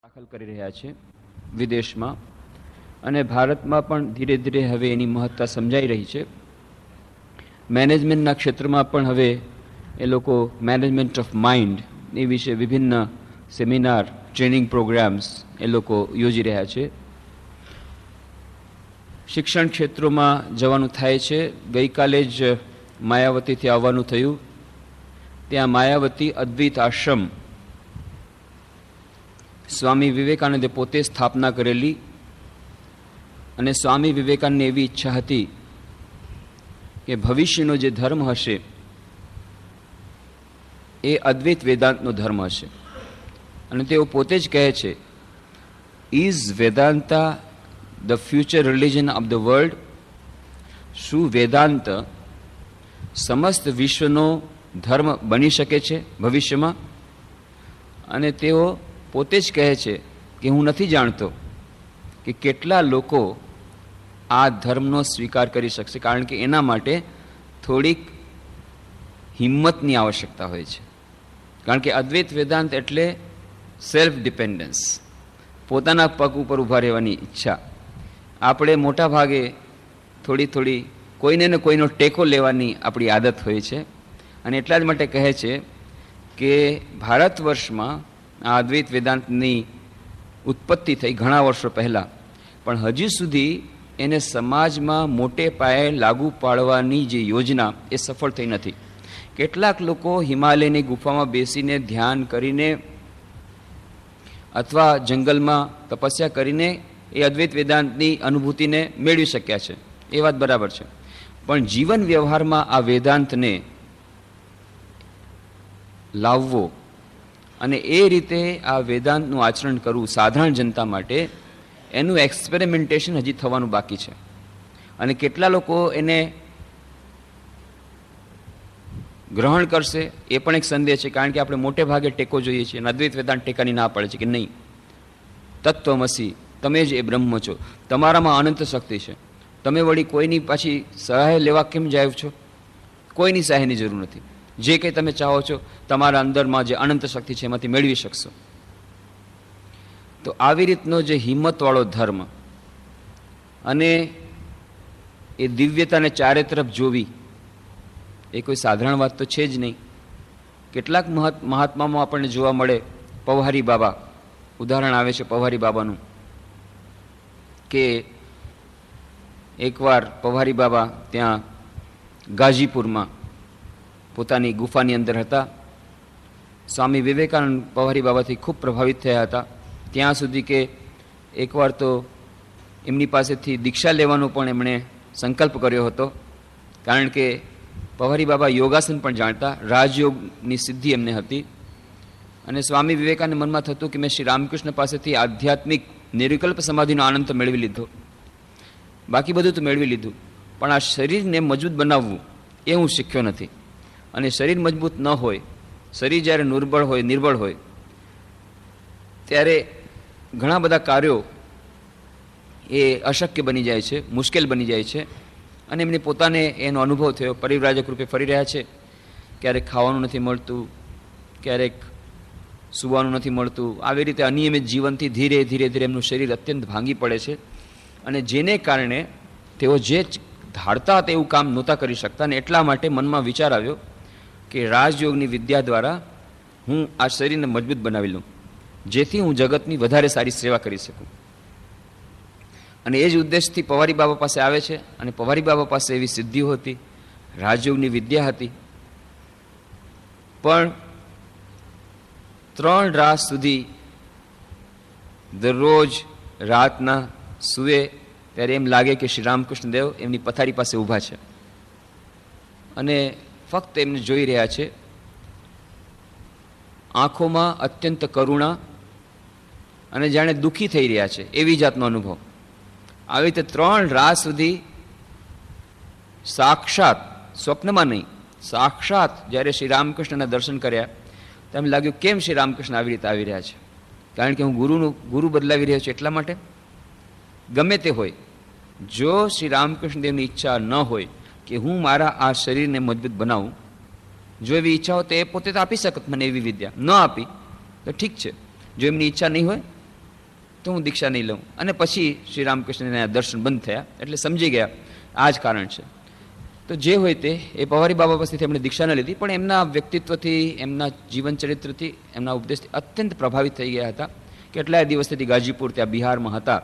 દાખલ કરી રહ્યા છે વિદેશમાં અને ભારતમાં પણ ધીરે ધીરે હવે એની મહત્તા સમજાઈ રહી છે. મેનેજમેન્ટના ક્ષેત્રમાં પણ હવે એ લોકો મેનેજમેન્ટ ઓફ માઇન્ડ એ વિશે વિભિન્ન સેમિનાર ટ્રેનિંગ પ્રોગ્રામ્સ એ લોકો યોજી રહ્યા છે. શિક્ષણ ક્ષેત્રોમાં જવાનું થાય છે. ગઈકાલે જ માયાવતીથી આવવાનું થયું. ત્યાં માયાવતી અદ્વૈત આશ્રમ સ્વામી વિવેકાનંદે પોતે સ્થાપના કરેલી અને સ્વામી વિવેકાનંદને એવી ઈચ્છા હતી કે ભવિષ્યનો જે ધર્મ હશે એ અદ્વૈત વેદાંતનો ધર્મ હશે. અને તેઓ પોતે જ કહે છે, is Vedanta the future religion of the world? શું વેદાંત સમસ્ત વિશ્વનો ધર્મ બની શકે છે ભવિષ્યમાં? અને તેઓ પોતે જ કહે છે કે હું નથી જાણતો કે કેટલા લોકો આ ધર્મનો સ્વીકાર કરી શકશે, કારણ કે એના માટે થોડીક હિંમતની આવશ્યકતા હોય છે. કારણ કે અદ્વૈત વેદાંત એટલે સેલ્ફ ડિપેન્ડન્સ, પોતાના પગ ઉપર ઊભા રહેવાની ઈચ્છા. આપણે મોટા ભાગે થોડી કોઈને ને કોઈનો ટેકો લેવાની આપણી આદત હોય છે. અને એટલા જ માટે કહે છે કે ભારત વર્ષમાં આ અદ્વૈત વેદાંતની ઉત્પત્તિ થઈ ઘણા વર્ષો પહેલાં, પણ હજી સુધી એને સમાજમાં મોટે પાયે લાગુ પાડવાની જે યોજના એ સફળ થઈ નથી. કેટલાક લોકો હિમાલયની ગુફામાં બેસીને ધ્યાન કરીને અથવા જંગલમાં તપસ્યા કરીને એ અદ્વૈત વેદાંતની અનુભૂતિને મેળવી શક્યા છે, એ વાત બરાબર છે. પણ જીવન વ્યવહારમાં આ વેદાંતને લાવવો અને એ રીતે આ વેદાંતનું આચરણ કરવું સાધારણ જનતા માટે, એનું એક્સપેરિમેન્ટેશન હજી થવાનું બાકી છે. અને કેટલા લોકો એને ગ્રહણ કરશે એ પણ એક સંદેહ છે. કારણ કે આપણે મોટે ભાગે ટેકો જોઈએ છીએ અને અદ્વૈત વેદાંત ટેકાની ના પડે છે કે નહીં, તત્વમસી, તમે જ એ બ્રહ્મ છો, તમારામાં અનંત શક્તિ છે, તમે વળી કોઈની પાછી સહાય લેવા કેમ જાય છો? કોઈની સહાયની જરૂર નથી. જે કંઈ તમે ચાહો છો તમારા અંદરમાં જે અનંત શક્તિ છે એમાંથી મેળવી શકશો. તો આવી રીતનો જે હિંમતવાળો ધર્મ અને એ દિવ્યતાને ચારે તરફ જોવી એ કોઈ સાધારણ વાત તો છે જ નહીં. કેટલાક મહાત્મામાં આપણને જોવા મળે. પૌહારી બાબા ઉદાહરણ આવે છે પૌહારી બાબાનું, કે એકવાર પૌહારી બાબા ત્યાં ગાજીપુરમાં પોતાની ગુફાની અંદર હતા. સ્વામી વિવેકાનંદ પૌહારી બાબાથી ખૂબ પ્રભાવિત થયા હતા, ત્યાં સુધી કે એકવાર તો એમની પાસેથી દીક્ષા લેવાનો પણ એમણે સંકલ્પ કર્યો હતો. કારણ કે પૌહારી બાબા યોગાસન પણ જાણતા, રાજયોગની સિદ્ધિ એમને હતી. અને સ્વામી વિવેકાનંદ મનમાં થતું કે મેં શ્રી રામકૃષ્ણ પાસેથી આધ્યાત્મિક નિર્વિકલ્પ સમાધિનો આનંદ તો મેળવી લીધો, બાકી બધું તો મેળવી લીધું, પણ આ શરીરને મજબૂત બનાવવું એ હું શીખ્યો નથી. અને શરીર મજબૂત ન હોય, શરીર જ્યારે નિર્બળ હોય ત્યારે ઘણા બધા કાર્યો એ અશક્ય બની જાય છે, મુશ્કેલ બની જાય છે. અને એમને પોતાને એનો અનુભવ થયો. પરિવ્રાજક રૂપે ફરી રહ્યા છે, ક્યારેક ખાવાનું નથી મળતું, ક્યારેક સૂવાનું નથી મળતું. આવી રીતે અનિયમિત જીવનથી ધીરે ધીરે એમનું શરીર અત્યંત ભાંગી પડે છે. અને જેને કારણે તેઓ જે ધારતા હતા એવું કામ નહોતા કરી શકતા. અને એટલા માટે મનમાં વિચાર આવ્યો કે રાજયોગની વિદ્યા દ્વારા હું આ શરીરને મજબૂત બનાવી લઉં, જેથી હું જગતની વધારે સારી સેવા કરી શકું. અને એ જ ઉદ્દેશથી પૌહારી બાબા પાસે આવે છે. અને પૌહારી બાબા પાસે એવી સિદ્ધિઓ હતી, રાજયોગની વિદ્યા હતી. પણ 3 રાત સુધી દરરોજ રાતના સૂવે ત્યારે એમ લાગે કે શ્રી રામકૃષ્ણ દેવ એમની પથારી પાસે ઊભા છે અને ફક્ત એમને જોઈ રહ્યા છે. આંખોમાં અત્યંત કરુણા અને જાણે દુઃખી થઈ રહ્યા છે એવી જાતનો અનુભવ. આવી રીતે 3 રાત સુધી સાક્ષાત, સ્વપ્નમાં નહીં, સાક્ષાત જ્યારે શ્રી રામકૃષ્ણના દર્શન કર્યા તેમ લાગ્યું કેમ શ્રી રામકૃષ્ણ આવી રીતે આવી રહ્યા છે? કારણ કે હું ગુરુ બદલાવી રહ્યો છું એટલા માટે. ગમે તે હોય, જો શ્રી રામકૃષ્ણ દેવની ઈચ્છા ન હોય કે હું મારા આ શરીરને મજબૂત બનાવું, જો એવી ઈચ્છા હોય તો એ પોતે તો આપી શકત મને એવી વિદ્યા, ન આપી તો ઠીક છે. જો એમની ઈચ્છા નહીં હોય તો હું દીક્ષા નહીં લઉં. અને પછી શ્રી રામકૃષ્ણના દર્શન બંધ થયા, એટલે સમજી ગયા આ જ કારણ છે. તો જે હોય તે એ પવારી બાબા પાસેથી એમણે દીક્ષા ન લીધી, પણ એમના વ્યક્તિત્વથી, એમના જીવન ચરિત્રથી, એમના ઉપદેશથી અત્યંત પ્રભાવિત થઈ ગયા હતા. કેટલાય દિવસથી ગાજીપુર ત્યાં બિહારમાં હતા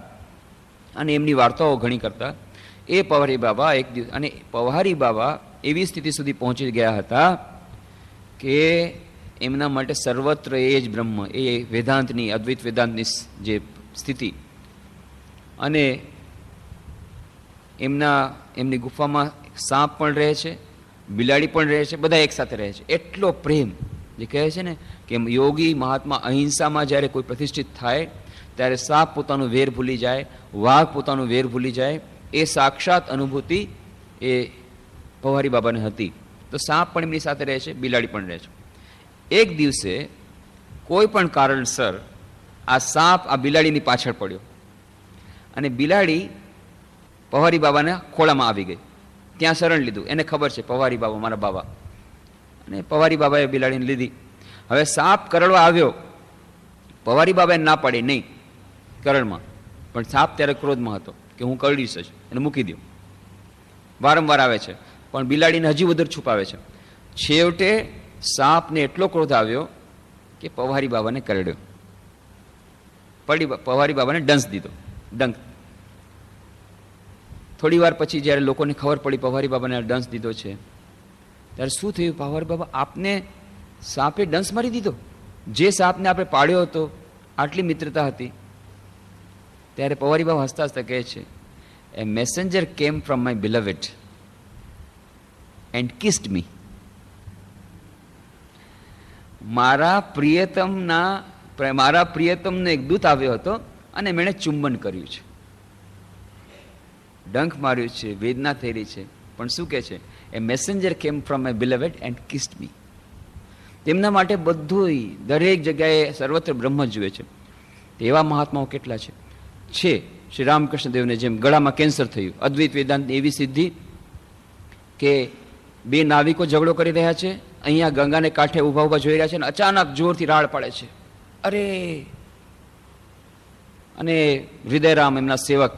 અને એમની વાર્તાઓ ઘણી કરતા. એ પવારી બાબા એક દિવસ, અને પવારી બાબા એવી સ્થિતિ સુધી પહોંચી ગયા હતા કે એમના માટે સર્વત્ર એ જ બ્રહ્મ, એ વેદાંતની, અદ્વૈત વેદાંતની જે સ્થિતિ. અને એમની ગુફામાં સાપ પણ રહે છે, બિલાડી પણ રહે છે, બધા એકસાથે રહે છે. એટલો પ્રેમ, જે કહે છે ને કે યોગી મહાત્મા અહિંસામાં જ્યારે કોઈ પ્રતિષ્ઠિત થાય ત્યારે સાપ પોતાનું વેર ભૂલી જાય, વાઘ પોતાનું વેર ભૂલી જાય. એ સાક્ષાત અનુભૂતિ એ પવારી બાબાને હતી. તો સાપ પણ એમની સાથે રહે છે, બિલાડી પણ રહે છે. એક દિવસે કોઈ પણ કારણસર આ સાપ આ બિલાડીની પાછળ પડ્યો અને બિલાડી પવારી બાબાના ખોળામાં આવી ગઈ. ત્યાં શરણ લીધું. એને ખબર છે પવારી બાબા મારા બાબા, અને પવારી બાબાએ બિલાડીને લીધી. હવે સાપ કરડવા આવ્યો, પવારી બાબાએ ના પાડી નહીં કરડમાં, પણ સાપ ત્યારે ક્રોધમાં હતો કે હું કરડીશ જ, એને મૂકી દઉં. વારંવાર આવે છે પણ બિલાડીને હજી વધારે છુપાવે છે. છેવટે સાપને એટલો ક્રોધ આવ્યો કે પવારી બાબાને કરડ્યો. પવારી બાબાને ડંસ દીધો, ડંક. થોડી વાર પછી જ્યારે લોકોને ખબર પડી પવારી બાબાને ડંસ દીધો છે, ત્યારે શું થયું? પવારી બાબા, આપને સાપે ડંસ મારી દીધો? જે સાપને આપણે પાડ્યો હતો, આટલી મિત્રતા હતી. ત્યારે પવારી બાબા હસતા હસતા કહે છે, a messenger came from my beloved and kissed me. મારા પ્રિયતમનો એક દૂત આવ્યો હતો અને મેં ચુંબન કર્યું છે, ડંખ માર્યું છે, વેદના થઈ રહી છે, પણ શું કહે છે? A messenger came from my beloved and kissed me. તેમના માટે બધું, દરેક જગ્યાએ સર્વત્ર બ્રહ્મ જુએ છે. એવા મહાત્માઓ કેટલા છે. શ્રી રામકૃષ્ણ દેવને જેમ ગળામાં કેન્સર થયું, અદ્વૈત વેદાંતની એવી સિદ્ધિ કે બે નાવિકો ઝઘડો કરી રહ્યા છે, અહીંયા ગંગાને કાંઠે ઊભા ઊભા જોઈ રહ્યા છે, અને અચાનક જોરથી રાડ પડે છે, અરે! અને હૃદયરામ એમના સેવક,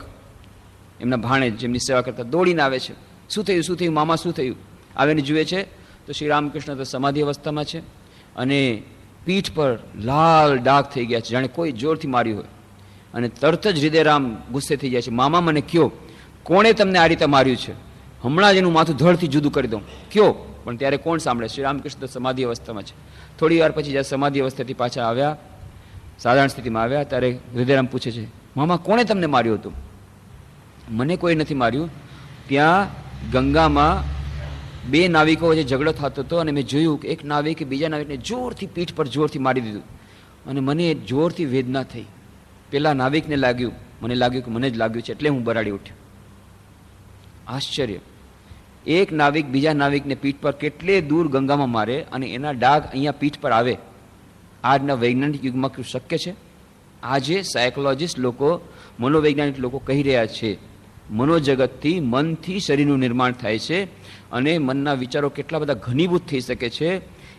એમના ભાણે જેમની સેવા કરતા દોડીને આવે છે. શું થયું, શું થયું મામા, શું થયું? આવીને જુએ છે તો શ્રી રામકૃષ્ણ તો સમાધિ અવસ્થામાં છે અને પીઠ પર લાલ ડાઘ થઈ ગયા છે, જાણે કોઈ જોરથી માર્યું હોય. અને તરત જ હૃદયરામ ગુસ્સે થઈ જાય છે, મામા મને કયો, કોણે તમને આ રીતે માર્યું છે? હમણાં જ એનું માથું ધડથી જુદું કરી દઉં, કયો. પણ ત્યારે કોણ સાંભળે? શ્રી રામકૃષ્ણ તો સમાધિ અવસ્થામાં છે. થોડી વાર પછી જ્યારે સમાધિ અવસ્થાથી પાછા આવ્યા, સાધારણ સ્થિતિમાં આવ્યા, ત્યારે હૃદયરામ પૂછે છે, મામા કોણે તમને માર્યું હતું? મને કોઈ નથી માર્યું. ત્યાં ગંગામાં બે નાવિકો વચ્ચે ઝઘડો થતો હતો અને મેં જોયું કે એક નાવિકે બીજા નાવિકને જોરથી પીઠ પર જોરથી મારી દીધું અને મને જોરથી વેદના થઈ. પેલા નાવિકને લાગ્યું, મને લાગ્યું કે મને જ લાગ્યું છે, એટલે હું બરાડી ઉઠ્યો. આશ્ચર્ય! એક નાવિક બીજા નાવિકને પીઠ પર કેટલે દૂર ગંગામાં મારે અને એના ડાઘ અહીંયા પીઠ પર આવે. આજના વૈજ્ઞાનિક યુગમાં શું શક્ય છે? આજે સાયકોલોજીસ્ટ લોકો, મનોવૈજ્ઞાનિક લોકો કહી રહ્યા છે, મનોજગતથી, મનથી શરીરનું નિર્માણ થાય છે અને મનના વિચારો કેટલા બધા ઘનીભૂત થઈ શકે છે,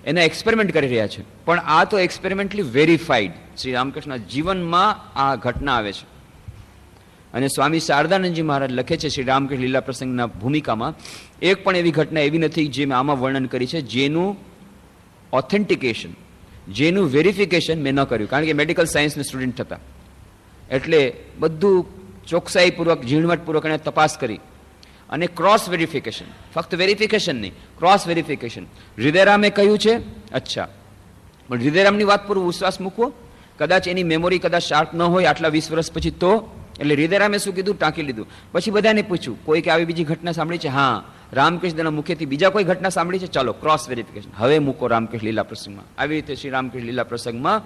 એના એક્સપેરિમેન્ટ કરી રહ્યા છે. પણ આ તો એક્સપેરિમેન્ટલી વેરીફાઈડ શ્રી રામકૃષ્ણના જીવનમાં આ ઘટના આવે છે. અને સ્વામી શારદાનંદજી મહારાજ લખે છે શ્રી રામકૃષ્ણ લીલા પ્રસંગના ભૂમિકામાં, એક પણ એવી ઘટના એવી નથી જે મેં આમાં વર્ણન કરી છે જેનું ઓથેન્ટિકેશન, જેનું વેરિફિકેશન મેં ન કર્યું. કારણ કે મેડિકલ સાયન્સના સ્ટુડન્ટ હતા એટલે બધું ચોકસાઈપૂર્વક, ઝીણવટપૂર્વક એને તપાસ કરી અને ક્રોસ વેરિફિકેશન, ફક્ત વેરિફિકેશન નહીં, ક્રોસ વેરિફિકેશન. હૃદયરામે કહ્યું છે, અચ્છા, પણ હૃદયરામની વાત પર વિશ્વાસ મૂકવો, કદાચ એની મેમોરી કદાચ શાર્પ ન હોય આટલા 20 વર્ષ પછી, તો એટલે હૃદયરામે શું કીધું, ટાંકી લીધું. પછી બધાને પૂછ્યું, કોઈ કે આવી બીજી ઘટના સાંભળી છે? હા. રામકૃષ્ણના મુખેથી બીજા કોઈ ઘટના સાંભળી છે? ચાલો ક્રોસ વેરિફિકેશન. હવે મૂકો રામકૃષ્ણ લીલા પ્રસંગમાં. આવી રીતે શ્રી રામકૃષ્ણ લીલા પ્રસંગમાં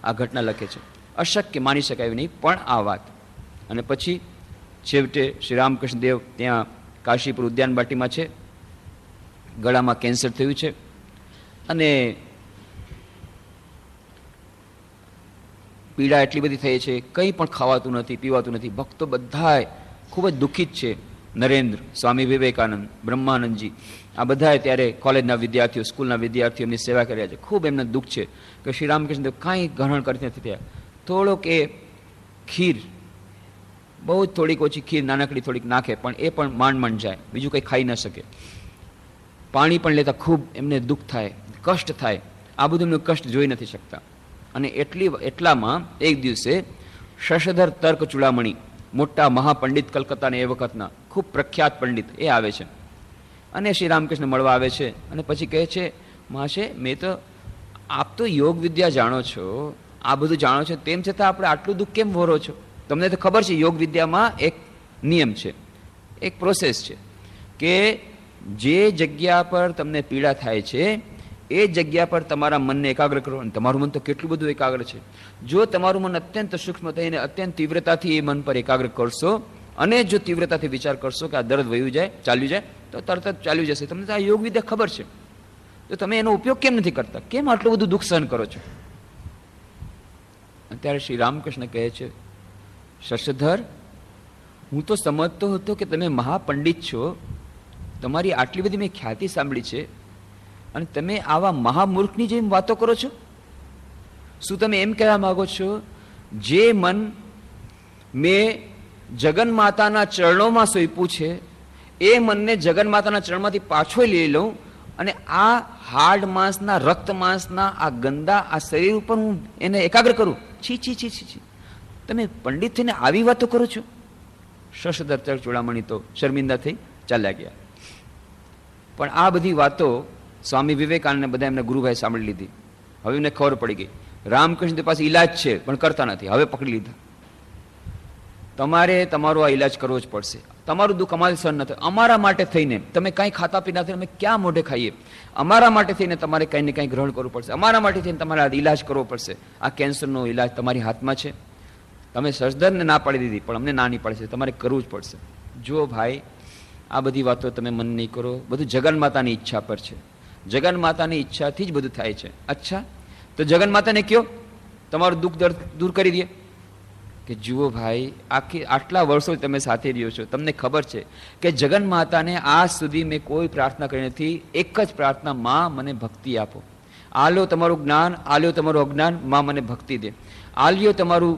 આ ઘટના લખે છે. અશક્ય માની શકાય એવી નહીં, પણ આ વાત. અને પછી છેવટે શ્રી રામકૃષ્ણ દેવ ત્યાં કાશીપુર ઉદ્યાન બાટીમાં છે, ગળામાં કેન્સર થયું છે અને પીડા એટલી બધી થઈ છે, કંઈ પણ ખાવાતું નથી, પીવાતું નથી. ભક્તો બધાય ખૂબ જ દુઃખિત છે. નરેન્દ્ર, સ્વામી વિવેકાનંદ, બ્રહ્માનંદજી, આ બધાએ ત્યારે કોલેજના વિદ્યાર્થીઓ, સ્કૂલના વિદ્યાર્થીઓ એમની સેવા કર્યા છે. ખૂબ એમને દુઃખ છે કે શ્રી રામકૃષ્ણ દેવ કાંઈ ગ્રહણ કરતી નથી થયા. થોડોક એ ખીર, બહુ જ થોડીક ઓછી ખીર નાનકડી થોડીક નાખે, પણ એ પણ માંડ જાય, બીજું કંઈ ખાઈ ન શકે. પાણી પણ લેતા ખૂબ એમને દુઃખ થાય, કષ્ટ થાય. આ બધું એમનું કષ્ટ જોઈ નથી શકતા. અને એટલામાં એક દિવસે શશધર તર્ક ચૂડામણી, મોટા મહાપંડિત કલકત્તાના એ વખતના ખૂબ પ્રખ્યાત પંડિત, એ આવે છે અને શ્રી રામકૃષ્ણ મળવા આવે છે. અને પછી કહે છે, મહાશય, મેં તો, આપ તો યોગ વિદ્યા જાણો છો, આ બધું જાણો છો, તેમ છતાં આપણે આટલું દુઃખ કેમ ભરો છો? તમને તો ખબર છે યોગ વિદ્યામાં એક નિયમ છે, એક પ્રોસેસ છે કે જે જગ્યા પર તમને પીડા થાય છે એ જગ્યા પર તમારા મનને એકાગ્ર કરો. અને તમારું મન તો કેટલું બધું એકાગ્ર છે. જો તમારું મન અત્યંત સૂક્ષ્મ થઈને અત્યંત તીવ્રતાથી એ મન પર એકાગ્ર કરશો અને જો તીવ્રતાથી વિચાર કરશો કે આ દર્દ વયું જાય, ચાલ્યું જાય, તો તરત જ ચાલ્યું જશે. તમને તો આ યોગ વિદ્યા ખબર છે, તો તમે એનો ઉપયોગ કેમ નથી કરતા? કેમ આટલું બધું દુઃખ સહન કરો છો? અત્યારે શ્રી રામકૃષ્ણ કહે છે, શશધર, હું તો સમજતો હતો કે તમે મહાપંડિત છો, તમારી આટલી બધી મેં ખ્યાતિ સાંભળી છે, અને તમે આવા મહામૂર્ખની જેમ વાતો કરો છો? શું તમે એમ કહેવા માંગો છો જે મન મેં જગન માતાના ચરણોમાં સોંપ્યું છે એ મનને જગન માતાના ચરણમાંથી પાછો લઈ લઉં અને આ હાડ માંસના, રક્ત માંસના આ ગંદા આ શરીર ઉપર હું એને એકાગ્ર કરું? છી છી છી છી છી, તમે પંડિત થઈને આવી વાતો કરો છો? શશધર તર્ક ચૂડામણી તો શર્મિંદા થઈ ચાલ્યા ગયા. પણ આ બધી વાતો સ્વામી વિવેકાનંદને બધા એમના ગુરુભાઈ સાંભળી લીધી. હવે એમને ખબર પડી ગઈ, રામકૃષ્ણ પાસે ઈલાજ છે પણ કરતા નથી. હવે પકડી લીધા, તમારે તમારો આ ઈલાજ કરવો જ પડશે. તમારું દુઃખ અમારે સહન ન થાય. અમારા માટે થઈને તમે કાંઈ ખાતા પીના થઈને અમે ક્યાં મોઢે ખાઈએ? અમારા માટે થઈને તમારે કંઈ ને કંઈ ગ્રહણ કરવું પડશે. અમારા માટે થઈને તમારે આ ઈલાજ કરવો પડશે. આ કેન્સરનો ઈલાજ તમારી હાથમાં છે. તમે સજદરને ના પાડી દીધી, પણ અમને ના નહીં પાડી છે, તમારે કરવું જ પડશે. જો ભાઈ, આ બધી વાતો તમે મન નહીં કરો. બધું જગન માતાની ઈચ્છા પર છે. જગન માતાની ઈચ્છાથી જ બધું થાય છે. અચ્છા, તો જગન માતાને કયો તમારું દુઃખ દર્દ દૂર કરી દે. કે જુઓ ભાઈ, આટલા વર્ષો તમે સાથે રહ્યો છો, તમને ખબર છે કે જગન માતાને આજ સુધી મેં કોઈ પ્રાર્થના કરી નથી. એક જ પ્રાર્થના, માં મને ભક્તિ આપો. આલ્યો તમારું જ્ઞાન, આલ્યો તમારું અજ્ઞાન, માં મને ભક્તિ દે. આલ્યો તમારું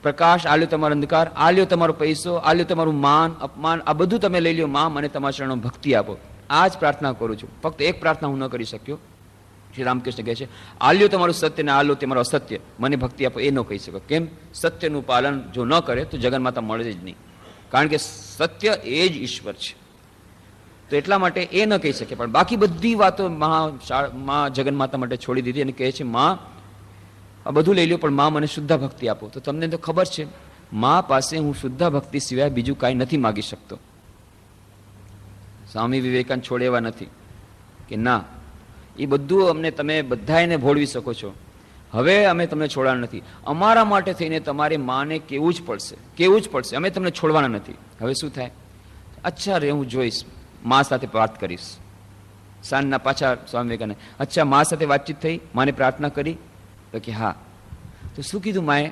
પ્રકાશ, આલ્યો તમારો અંધકાર, આલ્યો તમારો પૈસો, આલ્યો તમારું માન અપમાન, આ બધું તમે લઈ લ્યો, માં મને તમારા ચરણો ભક્તિ આપો. આ જ પ્રાર્થના કરું છું. ફક્ત એક પ્રાર્થના હું ન કરી શક્યો. શ્રી રામકૃષ્ણ કહે છે, આલ્યો તમારું સત્ય ને આલ્યો તમારું અસત્ય, મને ભક્તિ આપો, એ ન કહી શકો. કેમ? સત્યનું પાલન જો ન કરે તો જગન્માતા મળે જ નહીં. કારણ કે સત્ય એ જ ઈશ્વર છે. તો એટલા માટે એ ન કહી શકે. પણ બાકી બધી વાતો માં જગન્માતા માટે છોડી દીધી અને કહે છે, માં આ બધું લઈ લ્યો, પણ માં મને શુદ્ધ ભક્તિ આપો. તો તમને તો ખબર છે, માં પાસે હું શુદ્ધ ભક્તિ સિવાય બીજું કાંઈ નથી માગી શકતો. સ્વામી વિવેકાનંદ છોડે એવા નથી કે ના, એ બધું અમને તમે બધા એને ભોળવી શકો છો, હવે અમે તમને છોડવાના નથી. અમારા માટે થઈને તમારે માને કેવું જ પડશે, કેવું જ પડશે. અમે તમને છોડવાના નથી. હવે શું થાય? અચ્છા રે, હું જોઈશ, મા સાથે વાત કરીશ. સાંજના પાછા સ્વામી વિવેકાનંદ, અચ્છા મા સાથે વાતચીત થઈ, માને પ્રાર્થના કરી? તો કે હા. તો શું કીધું માએ?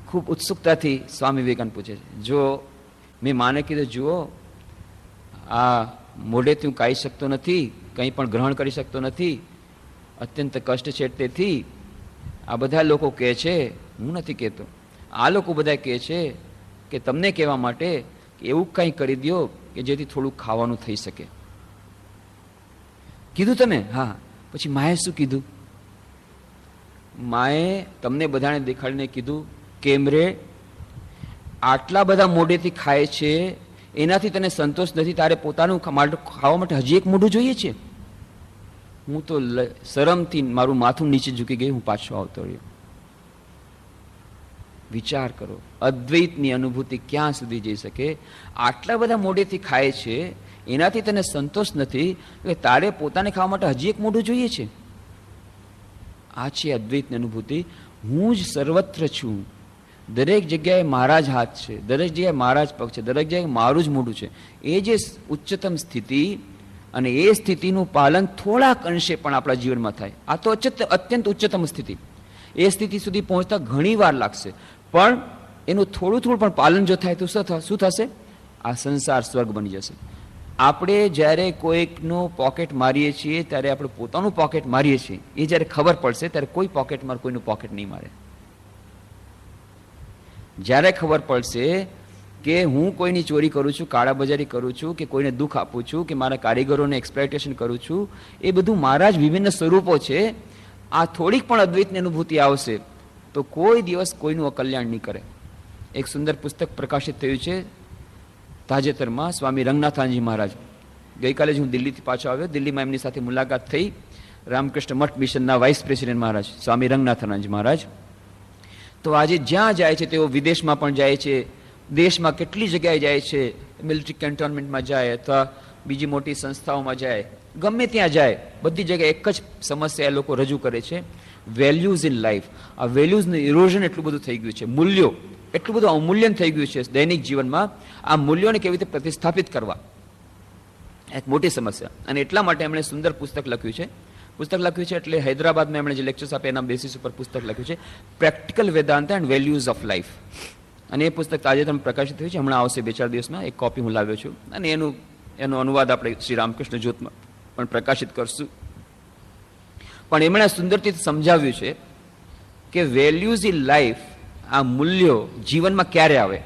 ખૂબ ઉત્સુકતાથી સ્વામી વિવેકાનંદ પૂછે છે. જો મેં માને કીધું, જુઓ, આ મોઢેથી હું કાઢી શકતો નથી, કંઈ પણ ગ્રહણ કરી શકતો નથી, અત્યંત કષ્ટ છે. તેથી આ બધા લોકો કહે છે, હું નથી કહેતો, આ લોકો બધા કહે છે કે તમને કહેવા માટે કે એવું કંઈ કરી દો કે જેથી થોડું ખાવાનું થઈ શકે. કીધું તમે? હા. પછી માએ શું કીધું? માએ તમને બધાને દેખાડીને કીધું, કેમ રે, આટલા બધા મોઢેથી ખાય છે, એનાથી તને સંતોષ નથી, તારે પોતાનું ખાવા માટે હજી એક મોઢું જોઈએ છે? હું તો શરમથી મારું માથું નીચે ઝૂકી ગઈ, હું પાછો આવતો રહ્યો. વિચાર કરો, અદ્વૈતની અનુભૂતિ ક્યાં સુધી જઈ શકે? આટલા બધા મોઢેથી ખાય છે, એનાથી તને સંતોષ નથી, કે તારે પોતાને ખાવા માટે હજી એક મોઢું જોઈએ છે. આ છે અદ્વૈતની અનુભૂતિ. હું જ સર્વત્ર છું, દરેક જગ્યાએ મારા જ હાથ છે, દરેક જગ્યાએ મારા જ પગ છે, દરેક જગ્યાએ મારું જ મોઢું છે. એ જે ઉચ્ચતમ સ્થિતિ, અને એ સ્થિતિનું પાલન થોડાક અંશે પણ આપણા જીવનમાં થાય. આ તો અત્યંત ઉચ્ચતમ સ્થિતિ. એ સ્થિતિ સુધી પહોંચતા ઘણી વાર લાગશે, પણ એનું થોડું થોડું પણ પાલન જો થાય તો શું થશે? આ સંસાર સ્વર્ગ બની જશે. આપણે જ્યારે કોઈકનું પોકેટ મારીએ છીએ ત્યારે આપણે પોતાનું પોકેટ મારીએ છીએ. એ જ્યારે ખબર પડશે ત્યારે કોઈ પોકેટ માર કોઈનું પોકેટ નહીં મારે. જ્યારે ખબર પડશે કે હું કોઈની ચોરી કરું છું, કાળાબજારી કરું છું, કે કોઈને દુઃખ આપું છું, કે મારા કારીગરોને એક્સપ્લોઇટેશન કરું છું, એ બધું મારા જ વિભિન્ન સ્વરૂપો છે, આ થોડીક પણ અદ્વૈતની અનુભૂતિ આવશે તો કોઈ દિવસ કોઈનું અકલ્યાણ નહીં કરે. એક સુંદર પુસ્તક પ્રકાશિત થયું છે તાજેતરમાં, સ્વામી રંગનાથાનજી મહારાજ. ગઈકાલે જ હું દિલ્હીથી પાછો આવ્યો. દિલ્હીમાં એમની સાથે મુલાકાત થઈ. રામકૃષ્ણ મઠ મિશનના વાઇસ પ્રેસિડેન્ટ મહારાજ સ્વામી રંગનાથાનજી મહારાજ. તો આજે જ્યાં જાય છે તેઓ વિદેશમાં પણ જાય છે, દેશમાં કેટલી જગ્યાએ જાય છે, મિલિટરી કેન્ટોનમેન્ટમાં જાય અથવા બીજી મોટી સંસ્થાઓમાં જાય, ગમે ત્યાં જાય, બધી જગ્યાએ એક જ સમસ્યા એ લોકો રજૂ કરે છે, વેલ્યુઝ ઇન લાઈફ. આ વેલ્યુઝનું ઇરોઝન એટલું બધું થઈ ગયું છે, મૂલ્યો એટલું બધું અવમૂલ્યન થઈ ગયું છે દૈનિક જીવનમાં. આ મૂલ્યોને કેવી રીતે પ્રતિસ્થાપિત કરવા, એક મોટી સમસ્યા. અને એટલા માટે એમણે સુંદર પુસ્તક લખ્યું છે. પુસ્તક લખ્યું છે એટલે હૈદરાબાદમાં એમણે જે લેક્ચર્સ આપે એના બેસિસ ઉપર પુસ્તક લખ્યું છે, practical Vedanta and values of life. અને એ પુસ્તક તાજેતરમાં પ્રકાશિત થયું છે, હમણાં આવશે 2-4 દિવસમાં. એક કોપી હું લાવ્યો છું અને એનો અનુવાદ આપણે શ્રી રામકૃષ્ણ જ્યોતમાં પણ પ્રકાશિત કરશું. પણ એમણે સુંદરથી સમજાવ્યું છે કે વેલ્યુઝ ઇન લાઈફ, આ મૂલ્યો જીવનમાં ક્યારે આવે,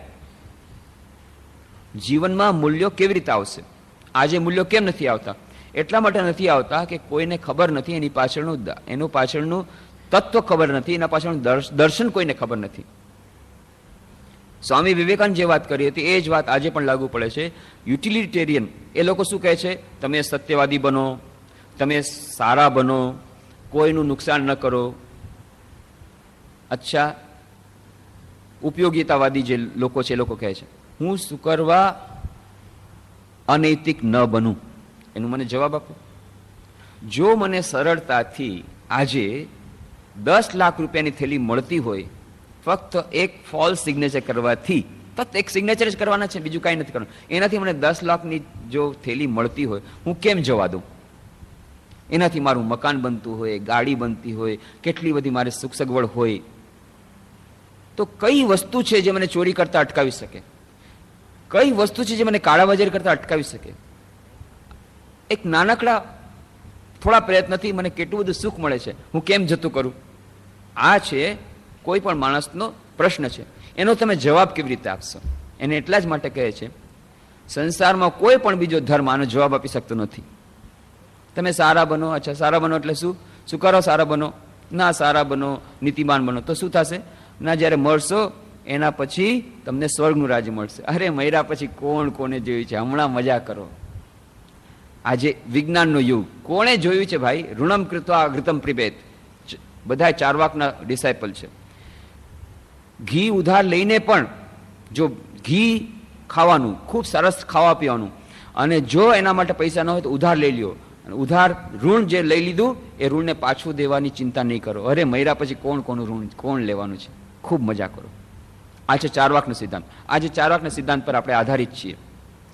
જીવનમાં મૂલ્યો કેવી રીતે આવશે. આજે મૂલ્યો કેમ નથી આવતા? એટલા માટે નથી આવતા કે કોઈને ખબર નથી એનું પાછળનું તત્વ ખબર નથી, એના પાછળનું દર્શન કોઈને ખબર નથી. સ્વામી વિવેકાનંદ જે વાત કરી હતી એ જ વાત આજે પણ લાગુ પડે છે. યુટિલિટેરિયન એ લોકો શું કહે છે? તમે સત્યવાદી બનો, તમે સારા બનો, કોઈનું નુકસાન ન કરો. અચ્છા, ઉપયોગિતાવાદી જે લોકો છે એ લોકો કહે છે હું શું કરવા અનૈતિક ન બનું. એનું મને જવાબ આપો. જો મને સરળતાથી આજે 10 લાખ રૂપિયાની થેલી મળતી હોય, ફક્ત એક ફોલ્સ સિગ્નેચર કરવાથી, ફક્ત એક સિગ્નેચર જ કરવાના છે, બીજું કાંઈ નથી કરવાનું, એનાથી મને 10 લાખની જો થેલી મળતી હોય, હું કેમ જવા દઉં? એનાથી મારું મકાન બનતું હોય, ગાડી બનતી હોય, કેટલી બધી મારે સુખ સગવડ હોય, તો કઈ વસ્તુ છે જે મને ચોરી કરતા અટકાવી શકે? કઈ વસ્તુ છે જે મને કાળાબજારી કરતા અટકાવી શકે? એક નાનકડા થોડા પ્રયત્નથી મને કેટલું બધું સુખ મળે છે, હું કેમ જતું કરું? આ છે કોઈ પણ માણસનો પ્રશ્ન છે. એનો તમે જવાબ કેવી રીતે આપશો? એને એટલા જ માટે કહે છે સંસારમાં કોઈ પણ બીજો ધર્મ આનો જવાબ આપી શકતો નથી. તમે સારા બનો. અચ્છા, સારા બનો એટલે શું? શું કરો સારા બનો? ના, સારા બનો, નીતિમાન બનો. તો શું થશે? ના, જ્યારે મળશો એના પછી તમને સ્વર્ગનું રાજ્ય મળશે. અરે મર્યા પછી કોણ કોને જોયું છે? હમણાં મજા કરો. આજે વિજ્ઞાનનો યુગ, કોણે જોયું છે ભાઈ? ઋણમ કૃત્વા ઘૃતમ પ્રિબેત. બધા ચારવાકના ડિસાઇપલ છે. ઘી ઉધાર લઈને પણ જો ઘી ખાવાનું, ખૂબ સરસ ખાવા પીવાનું, અને જો એના માટે પૈસા ન હોય તો ઉધાર લઈ લ્યો. ઉધાર ઋણ જે લઈ લીધું એ ઋણને પાછું દેવાની ચિંતા નહીં કરો. અરે મર્યા પછી કોનું ઋણ કોણ લેવાનું છે? ખૂબ મજા કરો. આ છે ચારવાકનો સિદ્ધાંત. આજે ચારવાકના સિદ્ધાંત પર આપણે આધારિત છીએ.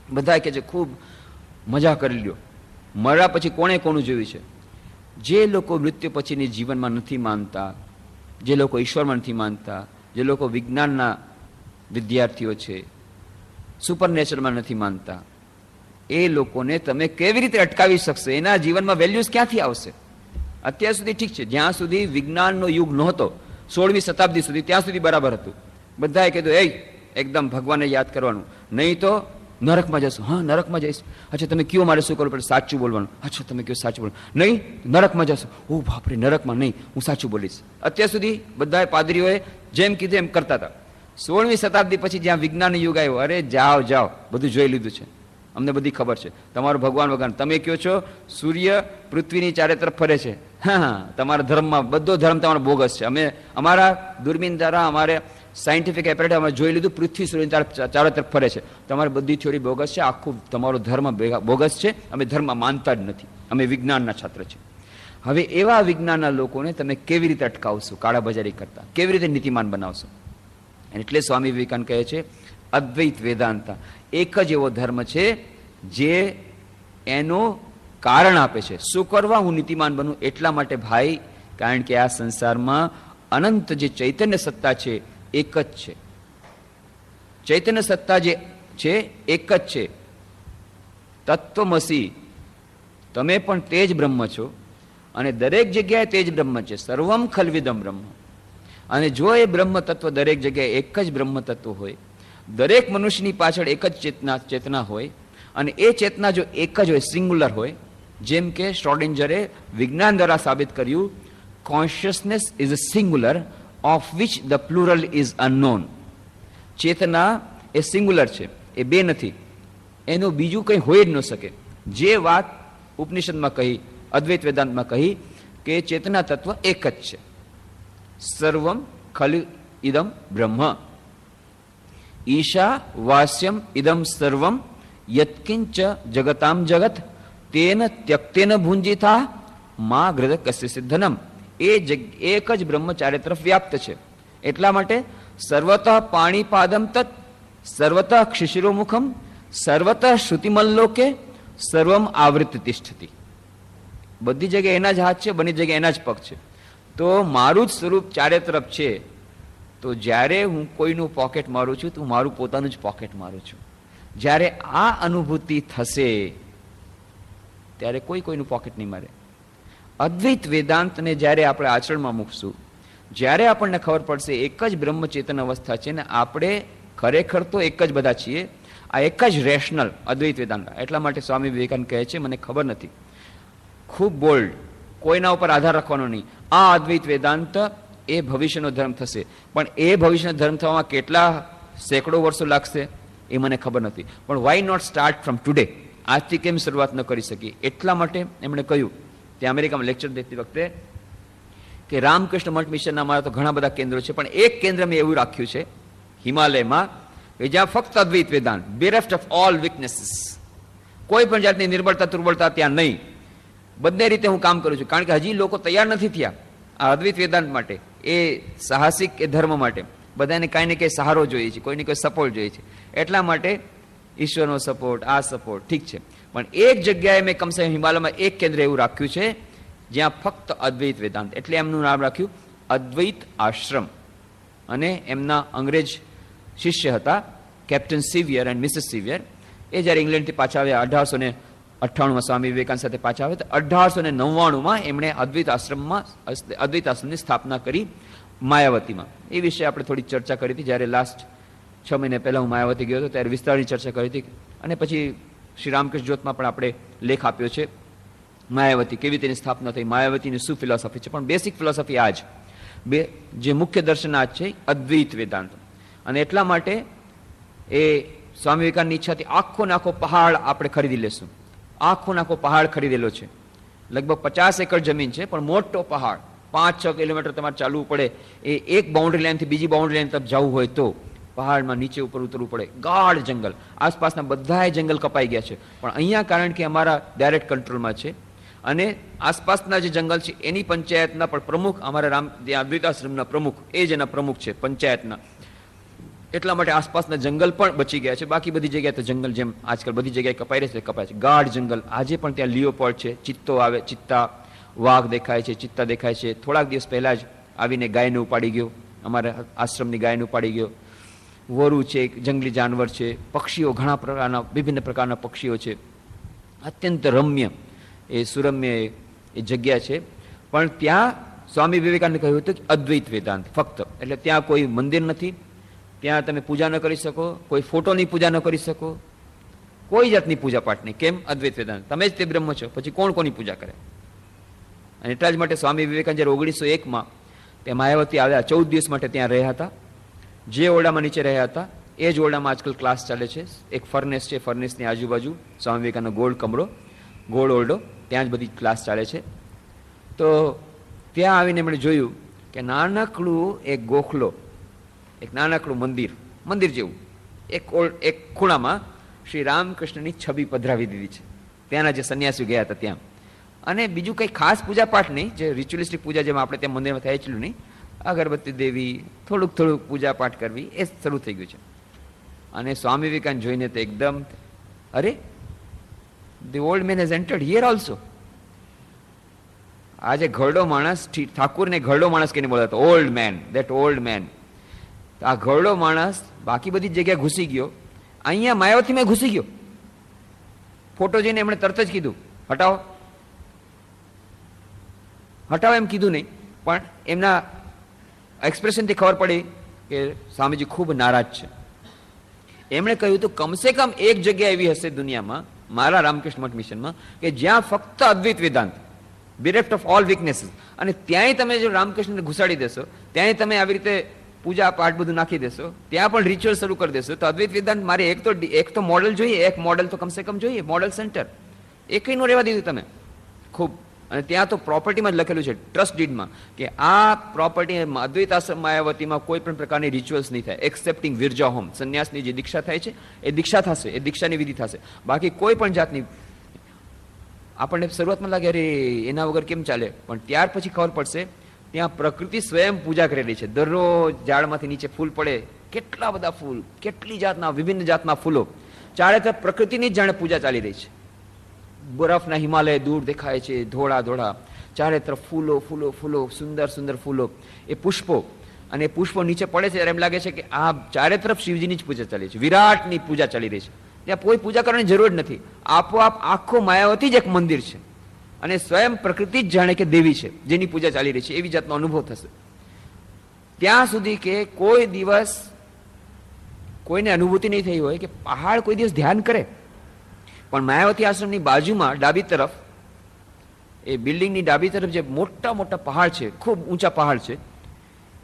બધા કે છે ખૂબ મજા કરી લ્યો. મર્યા પછી કોણે કોનું જોયું છે? જે લોકો મૃત્યુ પછીની જીવનમાં નથી માનતા, જે લોકો ઈશ્વરમાં નથી માનતા, જે લોકો વિજ્ઞાનના વિદ્યાર્થીઓ છે, સુપરનેચરમાં નથી માનતા, એ લોકોને તમે કેવી રીતે અટકાવી શકશો? એના જીવનમાં વેલ્યુઝ ક્યાંથી આવશે? અત્યાર સુધી ઠીક છે, જ્યાં સુધી વિજ્ઞાનનો યુગ નહોતો, 16મી શતાબ્દી સુધી, ત્યાં સુધી બરાબર હતું. બધાએ કીધું એકદમ ભગવાનને યાદ કરવાનું, નહીં તો નરકમાં જશો. હા, નરકમાં જઈશ. અચ્છા, તમે કયો મારે શું કરવું પડે? સાચું બોલવાનું. અચ્છા, તમે કયો સાચું બોલવાનું. નહીં, નરકમાં જશો. ઓ બાપરે, નરકમાં નહીં, હું સાચું બોલીશ. અત્યાર સુધી બધાએ પાદરીઓએ જેમ કીધું એમ કરતા હતા. 16મી શતાબ્દી પછી જ્યાં વિજ્ઞાન યુગ આવ્યો, અરે જાઓ, બધું જોઈ લીધું છે, અમને બધી ખબર છે. તમારું ભગવાન તમે કહો છો સૂર્ય પૃથ્વીની ચારે તરફ ફરે છે. હા, તમારા ધર્મમાં બધો ધર્મ તમારો બોગસ છે. અમે અમારા દૂરબીન દ્વારા, અમારે સાયન્ટિફિક એપરેટ અમે જોઈ લીધું, પૃથ્વી સૂર્યની ચારો તરફ ફરે છે. તમારી બધી થિયોરી બોગસ છે, આખું તમારો ધર્મ બોગસ છે. અમે ધર્મ માનતા જ નથી, અમે વિજ્ઞાનના છાત્ર છીએ. હવે એવા વિજ્ઞાનના લોકોને તમે કેવી રીતે અટકાવશો કાળાબજારી કરતા? કેવી રીતે નીતિમાન બનાવશો? એટલે સ્વામી વિવેકાનંદ કહે છે અદ્વૈત વેદાંતા એક જ એવો ધર્મ છે જે એનું કારણ આપે છે. શું કરવા હું નીતિમાન બનું? એટલા માટે ભાઈ, કારણ કે આ સંસારમાં અનંત જે ચૈતન્ય સત્તા છે એક જ છે. ચૈતન્ય સત્તા જે છે એક જ છે. તત્વમસી, તમે પણ તે જ બ્રહ્મ છો અને દરેક જગ્યાએ તે જ બ્રહ્મ છે. સર્વમ ખલ્વિદમ બ્રહ્મ. અને જો એ બ્રહ્મ તત્વ દરેક જગ્યાએ એક જ બ્રહ્મ તત્વ હોય, દરેક મનુષ્યની પાછળ એક જ ચેતના હોય, અને એ ચેતના જો એક જ હોય, સિંગ્યુલર હોય, જેમ કે શ્રોડિંજરે વિજ્ઞાન દ્વારા સાબિત કર્યું, consciousness is a singular of which the plural is unknown. Chetana A singular છે, એ બે નથી, એનું બીજું કંઈ હોય જ ન શકે. જે વાત ઉપનિષદમાં કહી, અદ્વૈત વેદાંતમાં કહી કે ચેતના તત્વ એક જ છે. સર્વમ ખલુ ઇદમ બ્રહ્મ ઈશા વાસ્યમ ઇદમ સર્વમ યત્કિંચ જગતામ જગત તેન ત્યક્તેન ભુંજિતા મા ગ્રદ કસ્ય સિદ્ધનમ. એ એક જ બ્રહ્મ ચારે તરફ વ્યાપ્ત છે. એટલા માટે સર્વતઃ પાણીપાદમ તત્ સર્વતઃ ક્ષિશિરોમુખમ સર્વતઃ શ્રુતિમલ્લોકે સર્વમ આવૃત્તિ તિષ્ઠતિ. બધી જગ્યાએ એના જ હાથ છે, બધી જગ્યાએ એના જ પગ છે. તો મારું જ સ્વરૂપ ચારે તરફ છે. તો જ્યારે હું કોઈનું પોકેટ મારું છું તો હું મારું પોતાનું જ પોકેટ મારું છું. જ્યારે આ અનુભૂતિ થશે ત્યારે કોઈ કોઈનું પોકેટ નહીં મારે. અદ્વૈત વેદાંતને જ્યારે આપણે આચરણમાં મૂકશું, જ્યારે આપણને ખબર પડશે એક જ બ્રહ્મચેતન અવસ્થા છે ને આપણે ખરેખર તો એક જ બધા છીએ, આ એક જ રેશનલ અદ્વૈત વેદાંત. એટલા માટે સ્વામી વિવેકાનંદ કહે છે, મને ખબર નથી, ખૂબ બોલ્ડ, કોઈના ઉપર આધાર રાખવાનો નહીં, આ અદ્વૈત વેદાંત એ ભવિષ્યનો ધર્મ થશે. પણ એ ભવિષ્યનો ધર્મ થવામાં કેટલા સેંકડો વર્ષો લાગશે એ મને ખબર નથી. પણ why not start from today? આજથી કેમ શરૂઆત ન કરી શકીએ? એટલા માટે એમણે કહ્યું ત્યાં અમેરિકામાં લેક્ચર દેતી વખતે કે રામકૃષ્ણ મઠ મિશનના અમારા તો ઘણા બધા કેન્દ્રો છે, પણ એક કેન્દ્ર મેં એવું રાખ્યું છે હિમાલયમાં કે જ્યાં ફક્ત અદ્વૈત વેદાંત, બેરેફ્ટ ઓફ ઓલ વીકનેસીસ, કોઈ પણ જાતની નિર્બળતા તુર્બળતા ત્યાં નહીં. બંને રીતે હું કામ કરું છું, કારણ કે હજી લોકો તૈયાર નથી થયા આ અદ્વૈત વેદાંત માટે, એ સાહસિક એ ધર્મ માટે. બધાને કાંઈ ને કંઈ સહારો જોઈએ છે, કોઈને કોઈ સપોર્ટ જોઈએ છે. એટલા માટે ઈશ્વરનો સપોર્ટ, આ સપોર્ટ ઠીક છે, પણ એક જગ્યાએ મેં કમસે કમ હિમાલયમાં એક કેન્દ્ર એવું રાખ્યું છે જ્યાં ફક્ત અદ્વૈત વેદાંત, એટલે એમનું નામ રાખ્યું અદ્વૈત આશ્રમ. અને એમના અંગ્રેજ શિષ્ય હતા captain Sevier and Mrs Sevier. એ જ્યારે ઇંગ્લેન્ડથી પાછા આવ્યા 1898માં સ્વામી વિવેકાનંદ સાથે પાછા આવ્યા, તો 1899માં એમણે અદ્વૈત આશ્રમની સ્થાપના કરી માયાવતીમાં. એ વિશે આપણે થોડી ચર્ચા કરી હતી જ્યારે લાસ્ટ 6 મહિના પહેલા હું માયાવતી ગયો હતો, ત્યારે વિસ્તારની ચર્ચા કરી હતી. અને પછી શ્રી રામકૃષ્ણ જ્યોતમાં પણ આપણે લેખ આપ્યો છે માયાવતી કેવી તેની સ્થાપના થઈ, માયાવતીની શું ફિલોસોફી છે. પણ બેસિક ફિલોસોફી આ જ બે, જે મુખ્ય દર્શન આ જ છે, અદ્વૈત વેદાંત. અને એટલા માટે એ સ્વામી વિવેકાનંદની ઈચ્છાથી આખો નાખો પહાડ આપણે ખરીદી લેશું. આખો નાખો પહાડ ખરીદેલો છે, લગભગ 50 એકર જમીન છે, પણ મોટો પહાડ, 5-6 કિલોમીટર તમારે ચાલવું પડે. એ એક બાઉન્ડ્રી લાઈનથી બીજી બાઉન્ડ્રી લાઈન તરફ જવું હોય તો પહાડમાં નીચે ઉપર ઉતરવું પડે, ગાઢ જંગલ. આસપાસના બધાય જંગલ કપાઈ ગયા છે, પણ અહીંયા કારણ કે અમારા ડાયરેક્ટ કંટ્રોલમાં છે અને આસપાસના જે જંગલ છે એની પંચાયતના પણ પ્રમુખ, અમારા અદ્વૈતાશ્રમના પ્રમુખ, એ જ એના પ્રમુખ છે પંચાયતના. એટલા માટે આસપાસના જંગલ પણ બચી ગયા છે. બાકી બધી જગ્યાએ તો જંગલ જેમ આજકાલ બધી જગ્યાએ કપાઈ રહે છે, કપાય છે. ગાઢ જંગલ. આજે પણ ત્યાં લિયોપોર્ડ છે, ચિત્તો આવે, ચિત્તા, વાઘ દેખાય છે, ચિત્તા દેખાય છે. થોડાક દિવસ પહેલા જ આવીને ગાયને ઉપાડી ગયો, અમારા આશ્રમની ગાયને ઉપાડી ગયો. વરુ છે, જંગલી જાનવર છે, પક્ષીઓ, ઘણા પ્રકારના વિભિન્ન પ્રકારના પક્ષીઓ છે. અત્યંત રમ્ય, એ સુરમ્ય એ જગ્યા છે. પણ ત્યાં સ્વામી વિવેકાનંદે કહ્યું હતું કે અદ્વૈત વેદાંત ફક્ત, એટલે ત્યાં કોઈ મંદિર નથી, ત્યાં તમે પૂજા ન કરી શકો, કોઈ ફોટોની પૂજા ન કરી શકો, કોઈ જાતની પૂજા પાઠ નહીં. કેમ? અદ્વૈત વેદાંત, તમે જ તે બ્રહ્મ છો, પછી કોણ કોની પૂજા કરે? અને એટલા જ માટે સ્વામી વિવેકાનંદ જ્યારે 1901માં ત્યાં માયાવતી આવ્યા, 14 દિવસ માટે ત્યાં રહ્યા હતા. જે ઓરડામાં નીચે રહ્યા હતા એ જ ઓરડામાં આજકાલ ક્લાસ ચાલે છે. એક ફર્નેસ છે, ફર્નેસની આજુબાજુ સ્વામી વિવેકાનંદનો ગોળ કમરો, ગોળ ઓરડો, ત્યાં જ બધી ક્લાસ ચાલે છે. તો ત્યાં આવીને એમણે જોયું કે નાનકડું એક ગોખલો, એક નાનકડું મંદિર જેવું એક ખૂણામાં શ્રી રામકૃષ્ણની છબી પધરાવી દીધી છે. ત્યાંના જે સંન્યાસીઓ ગયા હતા ત્યાં. અને બીજું કંઈ ખાસ પૂજા પાઠ નહીં, જે રિચ્યુઅલિસ્ટિક પૂજા જેમાં આપણે ત્યાં મંદિરમાં થાય એટલું નહીં, અગરબત્તી દેવી, થોડુંક પૂજા પાઠ કરવી, એ શરૂ થઈ ગયું છે. અને સ્વામી વિવેકાનંદ જોઈને તો એકદમ, અરે the old man has entered here also. આજે ઘરડો માણસ, ઠાકુરને ઘરડો માણસ કહીને બોલાતો, old man, that old man. આ ઘરડો માણસ બાકી બધી જગ્યાએ ઘૂસી ગયો, અહીંયા માયાવતીમાં ઘૂસી ગયો. ફોટો જોઈને એમણે તરત જ કીધું હટાવો, હટાવો એમ કીધું નહીં, પણ એમના એક્સપ્રેશનથી ખબર પડી કે સ્વામીજી ખૂબ નારાજ છે. એમણે કહ્યું હતું કમસે કમ એક જગ્યા એવી હશે દુનિયામાં, મારા રામકૃષ્ણ મઠ મિશનમાં, કે જ્યાં ફક્ત અદ્વૈત Vedanta, bereft of all weaknesses, અને ત્યાંય તમે જો રામકૃષ્ણને ઘુસાડી દેશો, ત્યાંય તમે આવી રીતે પૂજા પાઠ બધું નાખી દેશો, ત્યાં પણ રિચ્યુઅલ શરૂ કરી દેશો, તો અદ્વૈત વેદાંત મારે એક તો મોડલ જોઈએ, એક મોડલ તો કમસે કમ જોઈએ, મોડલ સેન્ટર. એકનું રહેવા દીધું તમે ખૂબ. અને ત્યાં તો પ્રોપર્ટીમાં જ લખેલું છે, ટ્રસ્ટ ડીડમાં, કે આ પ્રોપર્ટી અદ્વૈત આશ્રમ માયાવતીમાં કોઈ પણ પ્રકારની રિચ્યુઅલ્સ નહીં થાય, એક્સેપ્ટિંગ વિરજા હોમ, સંન્યાસની જે દીક્ષા થાય છે એ દીક્ષા થશે, એ દીક્ષાની વિધિ થશે. બાકી કોઈ પણ જાતની, આપણને શરૂઆતમાં લાગે અરે એના વગર કેમ ચાલે, પણ ત્યાર પછી ખબર પડશે ત્યાં પ્રકૃતિ સ્વયં પૂજા કરેલી છે. દરરોજ ઝાડમાંથી નીચે ફૂલ પડે, કેટલા બધા ફૂલ, કેટલી જાતના વિભિન્ન જાતના ફૂલો, ચારે તરફ પ્રકૃતિની જ જાણે પૂજા ચાલી રહી છે. બરફના હિમાલય દૂર દેખાય છે, ધોળા ધોળા, ચારે તરફ ફૂલો ફૂલો ફૂલો, સુંદર સુંદર ફૂલો, એ પુષ્પો, અને એ પુષ્પો નીચે પડે છે ત્યારે એમ લાગે છે કે આ ચારે તરફ શિવજીની જ પૂજા ચાલી છે, વિરાટની પૂજા ચાલી રહી છે. ત્યાં કોઈ પૂજા કરવાની જરૂર નથી, આપોઆપ આખો માયાવતી જ એક મંદિર છે, અને સ્વયં પ્રકૃતિ જ જાણે કે દેવી છે જેની પૂજા ચાલી રહી છે, એવી જાતનો અનુભવ થશે. ત્યાં સુધી કે કોઈ દિવસ કોઈને અનુભૂતિ નહીં થઈ હોય કે પહાડ કોઈ દિવસ ધ્યાન કરે, પણ માયાવતી આશ્રમની બાજુમાં ડાબી તરફ, એ બિલ્ડિંગની ડાબી તરફ જે મોટા મોટા પહાડ છે, ખૂબ ઊંચા પહાડ છે,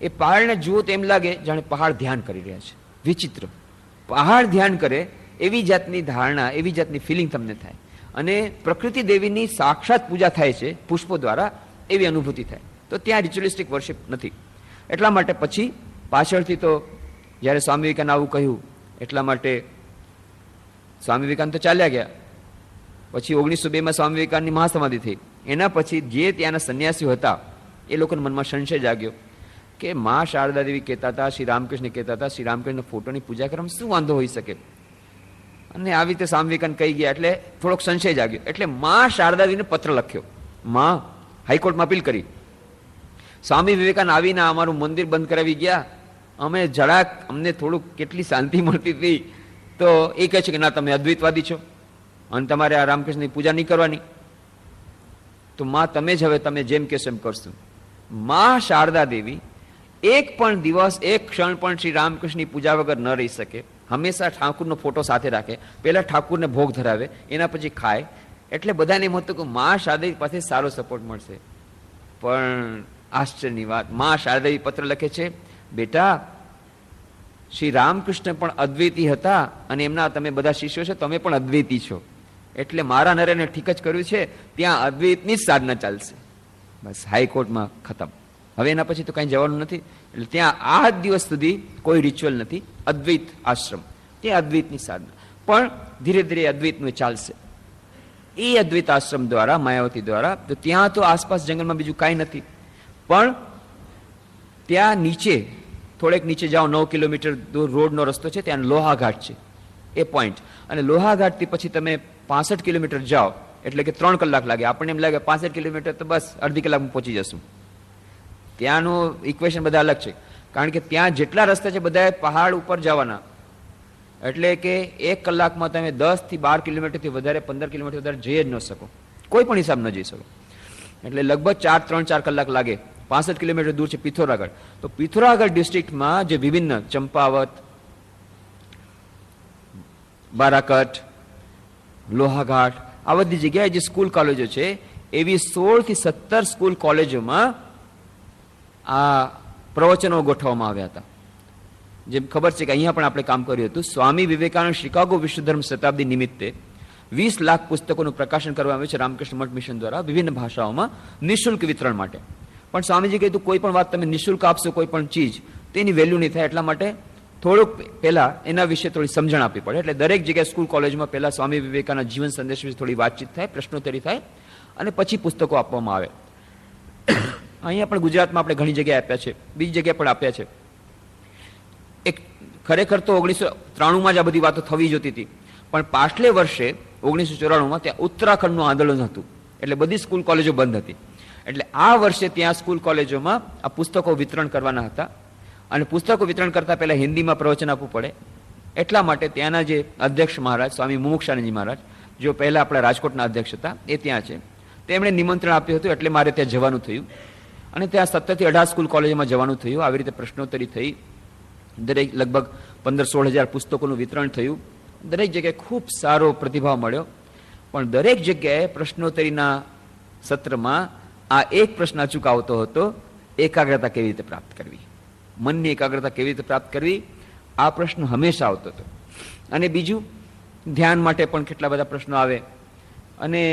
એ પહાડને જુઓ તો એમ લાગે જાણે પહાડ ધ્યાન કરી રહ્યા છે. વિચિત્ર, પહાડ ધ્યાન કરે એવી જાતની ધારણા, એવી જાતની ફિલિંગ તમને થાય, અને પ્રકૃતિ દેવીની સાક્ષાત પૂજા થાય છે પુષ્પો દ્વારા, એવી અનુભૂતિ થાય. તો ત્યાં રિચ્યુઅલિસ્ટિક વર્શિપ નથી. એટલા માટે પછી પાછળથી તો જ્યારે સ્વામી વિવેકાનંદ આવું કહ્યું, એટલા માટે સ્વામી વિવેકાનંદ તો ચાલ્યા ગયા. પછી 1902માં સ્વામી વિવેકાનંદની મહાસમાધિ થઈ. એના પછી જે ત્યાંના સંન્યાસીઓ હતા એ લોકોના મનમાં સંશય જાગ્યો કે મા શારદા દેવી કહેતા હતા, શ્રી રામકૃષ્ણ કહેતા હતા, શ્રી રામકૃષ્ણ ફોટોની પૂજા કરવામાં શું વાંધો હોઈ શકે, અને આવી રીતે સ્વામી વિવેકાનંદ કહી ગયા એટલે થોડોક સંશય જાગ્યો. એટલે મા શારદા દેવીને પત્ર લખ્યો, મા હાઈકોર્ટમાં અપીલ કરી, સ્વામી વિવેકાનંદ આવીને અમારું મંદિર બંધ કરાવી ગયા, અમે જરાક અમને થોડુંક કેટલી શાંતિ મળતી હતી, તો એ કહે છે કે ના તમે અદ્વૈતવાદી છો અને તમારે આ રામકૃષ્ણની પૂજા નહીં કરવાની, તો માં તમે જ હવે તમે જેમ કહેશો એમ કરશું. માં શારદા દેવી એક પણ દિવસ, એક ક્ષણ પણ શ્રી રામકૃષ્ણની પૂજા વગર ન રહી શકે. હંમેશા ઠાકુરનો ફોટો સાથે રાખે, પહેલા ઠાકુરને ભોગ ધરાવે, એના પછી ખાય. એટલે બધાને એમ હતું કે માં શારદા પાસે સારો સપોર્ટ મળશે. પણ આશ્ચર્યની વાત, માં શારદા દેવી પત્ર લખે છે, બેટા શ્રી રામકૃષ્ણ પણ અદ્વૈતી હતા અને એમના તમે બધા શિષ્યો છો, તમે પણ અદ્વૈતી છો, એટલે મારા નરેને ઠીક જ કર્યું છે, ત્યાં અદ્વૈતની જ સાધના ચાલશે. બસ હાઈકોર્ટમાં ખતમ. હવે એના પછી તો કઈ જવાનું નથી. એટલે ત્યાં આ દિવસ સુધી કોઈ રિચ્યુઅલ નથી, અદ્વૈત આશ્રમ, ત્યાં અદ્વૈતની સાધના. પણ ધીરે ધીરે અદ્વૈતનું ચાલશે. એ અદ્વૈત આશ્રમ દ્વારા, માયાવતી દ્વારા, તો ત્યાં તો આસપાસ જંગલમાં બીજું કાંઈ નથી, પણ ત્યાં નીચે થોડેક નીચે જાઓ, 9 કિલોમીટર દૂર રોડનો રસ્તો છે, ત્યાં લોહાઘાટ છે, એ પોઈન્ટ. અને લોહાઘાટથી પછી તમે 65 કિલોમીટર જાઓ એટલે કે 3 કલાક લાગે. આપણને એમ લાગે 65 કિલોમીટર તો બસ અડધી કલાકમાં પહોંચી જશું. ત્યાંનું ઇક્વેશન બધા અલગ છે, કારણ કે ત્યાં જેટલા રસ્તા છે બધા પહાડ ઉપર જવાના, એટલે કે 1 કલાકમાં તમે 10 થી 12 કિલોમીટરથી વધારે, 15 કિલોમીટર વધારે જઈ જ ન શકો, કોઈ પણ હિસાબ ન જઈ શકો. એટલે લગભગ 3-4 કલાક લાગે. 65 કિલોમીટર દૂર છે પિથોરાગઢ. તો પિથોરાગઢ ડિસ્ટ્રિક્ટમાં જે વિભિન્ન ચંપાવત, બારાકટ, લોહાઘાટ, આ બધી જગ્યાએ જે સ્કૂલ કોલેજો છે, એવી 16 થી 17 સ્કૂલ કોલેજોમાં આ પ્રવચનો ગોઠવવામાં આવ્યા હતા. જેમ ખબર છે કે અહીંયા પણ આપણે કામ કર્યું હતું. સ્વામી વિવેકાનંદ શિકાગો વિશ્વધર્મ શતાબ્દી નિમિત્તે 20 લાખ પુસ્તકોનું પ્રકાશન કરવામાં આવ્યું છે રામકૃષ્ણ મઠ મિશન દ્વારા, વિભિન્ન ભાષાઓમાં નિઃશુલ્ક વિતરણ માટે. પણ સ્વામીજી કીધું કોઈ પણ વાત તમે નિઃશુલ્ક આપશો, કોઈ પણ ચીજ, તેની વેલ્યુ નહીં થાય. એટલા માટે થોડુંક પહેલા એના વિશે થોડી સમજણ આપવી પડે. એટલે દરેક જગ્યાએ સ્કૂલ કોલેજમાં પહેલા સ્વામી વિવેકાનંદ જીવન સંદેશ વિશે થોડી વાતચીત થાય, પ્રશ્નોત્તરી થાય, અને પછી પુસ્તકો આપવામાં આવે. અહીંયા પણ ગુજરાતમાં આપણે ઘણી જગ્યાએ આપ્યા છે, બીજી જગ્યાએ પણ આપ્યા છે. એક ખરેખર તો 1993માં જ આ બધી વાતો થવી જોતી હતી, પણ પાછલે વર્ષે 1994માં ત્યાં ઉત્તરાખંડનું આંદોલન હતું, એટલે બધી સ્કૂલ કોલેજો બંધ હતી. એટલે આ વર્ષે ત્યાં સ્કૂલ કોલેજોમાં આ પુસ્તકો વિતરણ કરવાના હતા, અને પુસ્તકો વિતરણ કરતા પહેલા હિન્દીમાં પ્રવચન આપવું પડે. એટલા માટે ત્યાંના જે અધ્યક્ષ મહારાજ સ્વામી મુમુક્ષાનંદજી મહારાજ, જો પહેલા આપણા રાજકોટના અધ્યક્ષ હતા, એ ત્યાં છે. તેમણે નિમંત્રણ આપ્યું હતું, એટલે મારે ત્યાં જવાનું થયું. અને ત્યાં 17 થી 18 સ્કૂલ કોલેજમાં જવાનું થયું. આવી રીતે પ્રશ્નોત્તરી થઈ. દરેક લગભગ 15-16 હજાર પુસ્તકોનું વિતરણ થયું. દરેક જગ્યાએ ખૂબ સારો પ્રતિભાવ મળ્યો. પણ દરેક જગ્યાએ પ્રશ્નોત્તરીના સત્રમાં આ એક પ્રશ્ન અચૂક આવતો હતો, એકાગ્રતા કેવી રીતે પ્રાપ્ત કરવી, મનની એકાગ્રતા કેવી રીતે પ્રાપ્ત કરવી, આ પ્રશ્ન હંમેશા આવતો હતો. અને બીજું, ધ્યાન માટે પણ કેટલા બધા પ્રશ્નો આવે. અને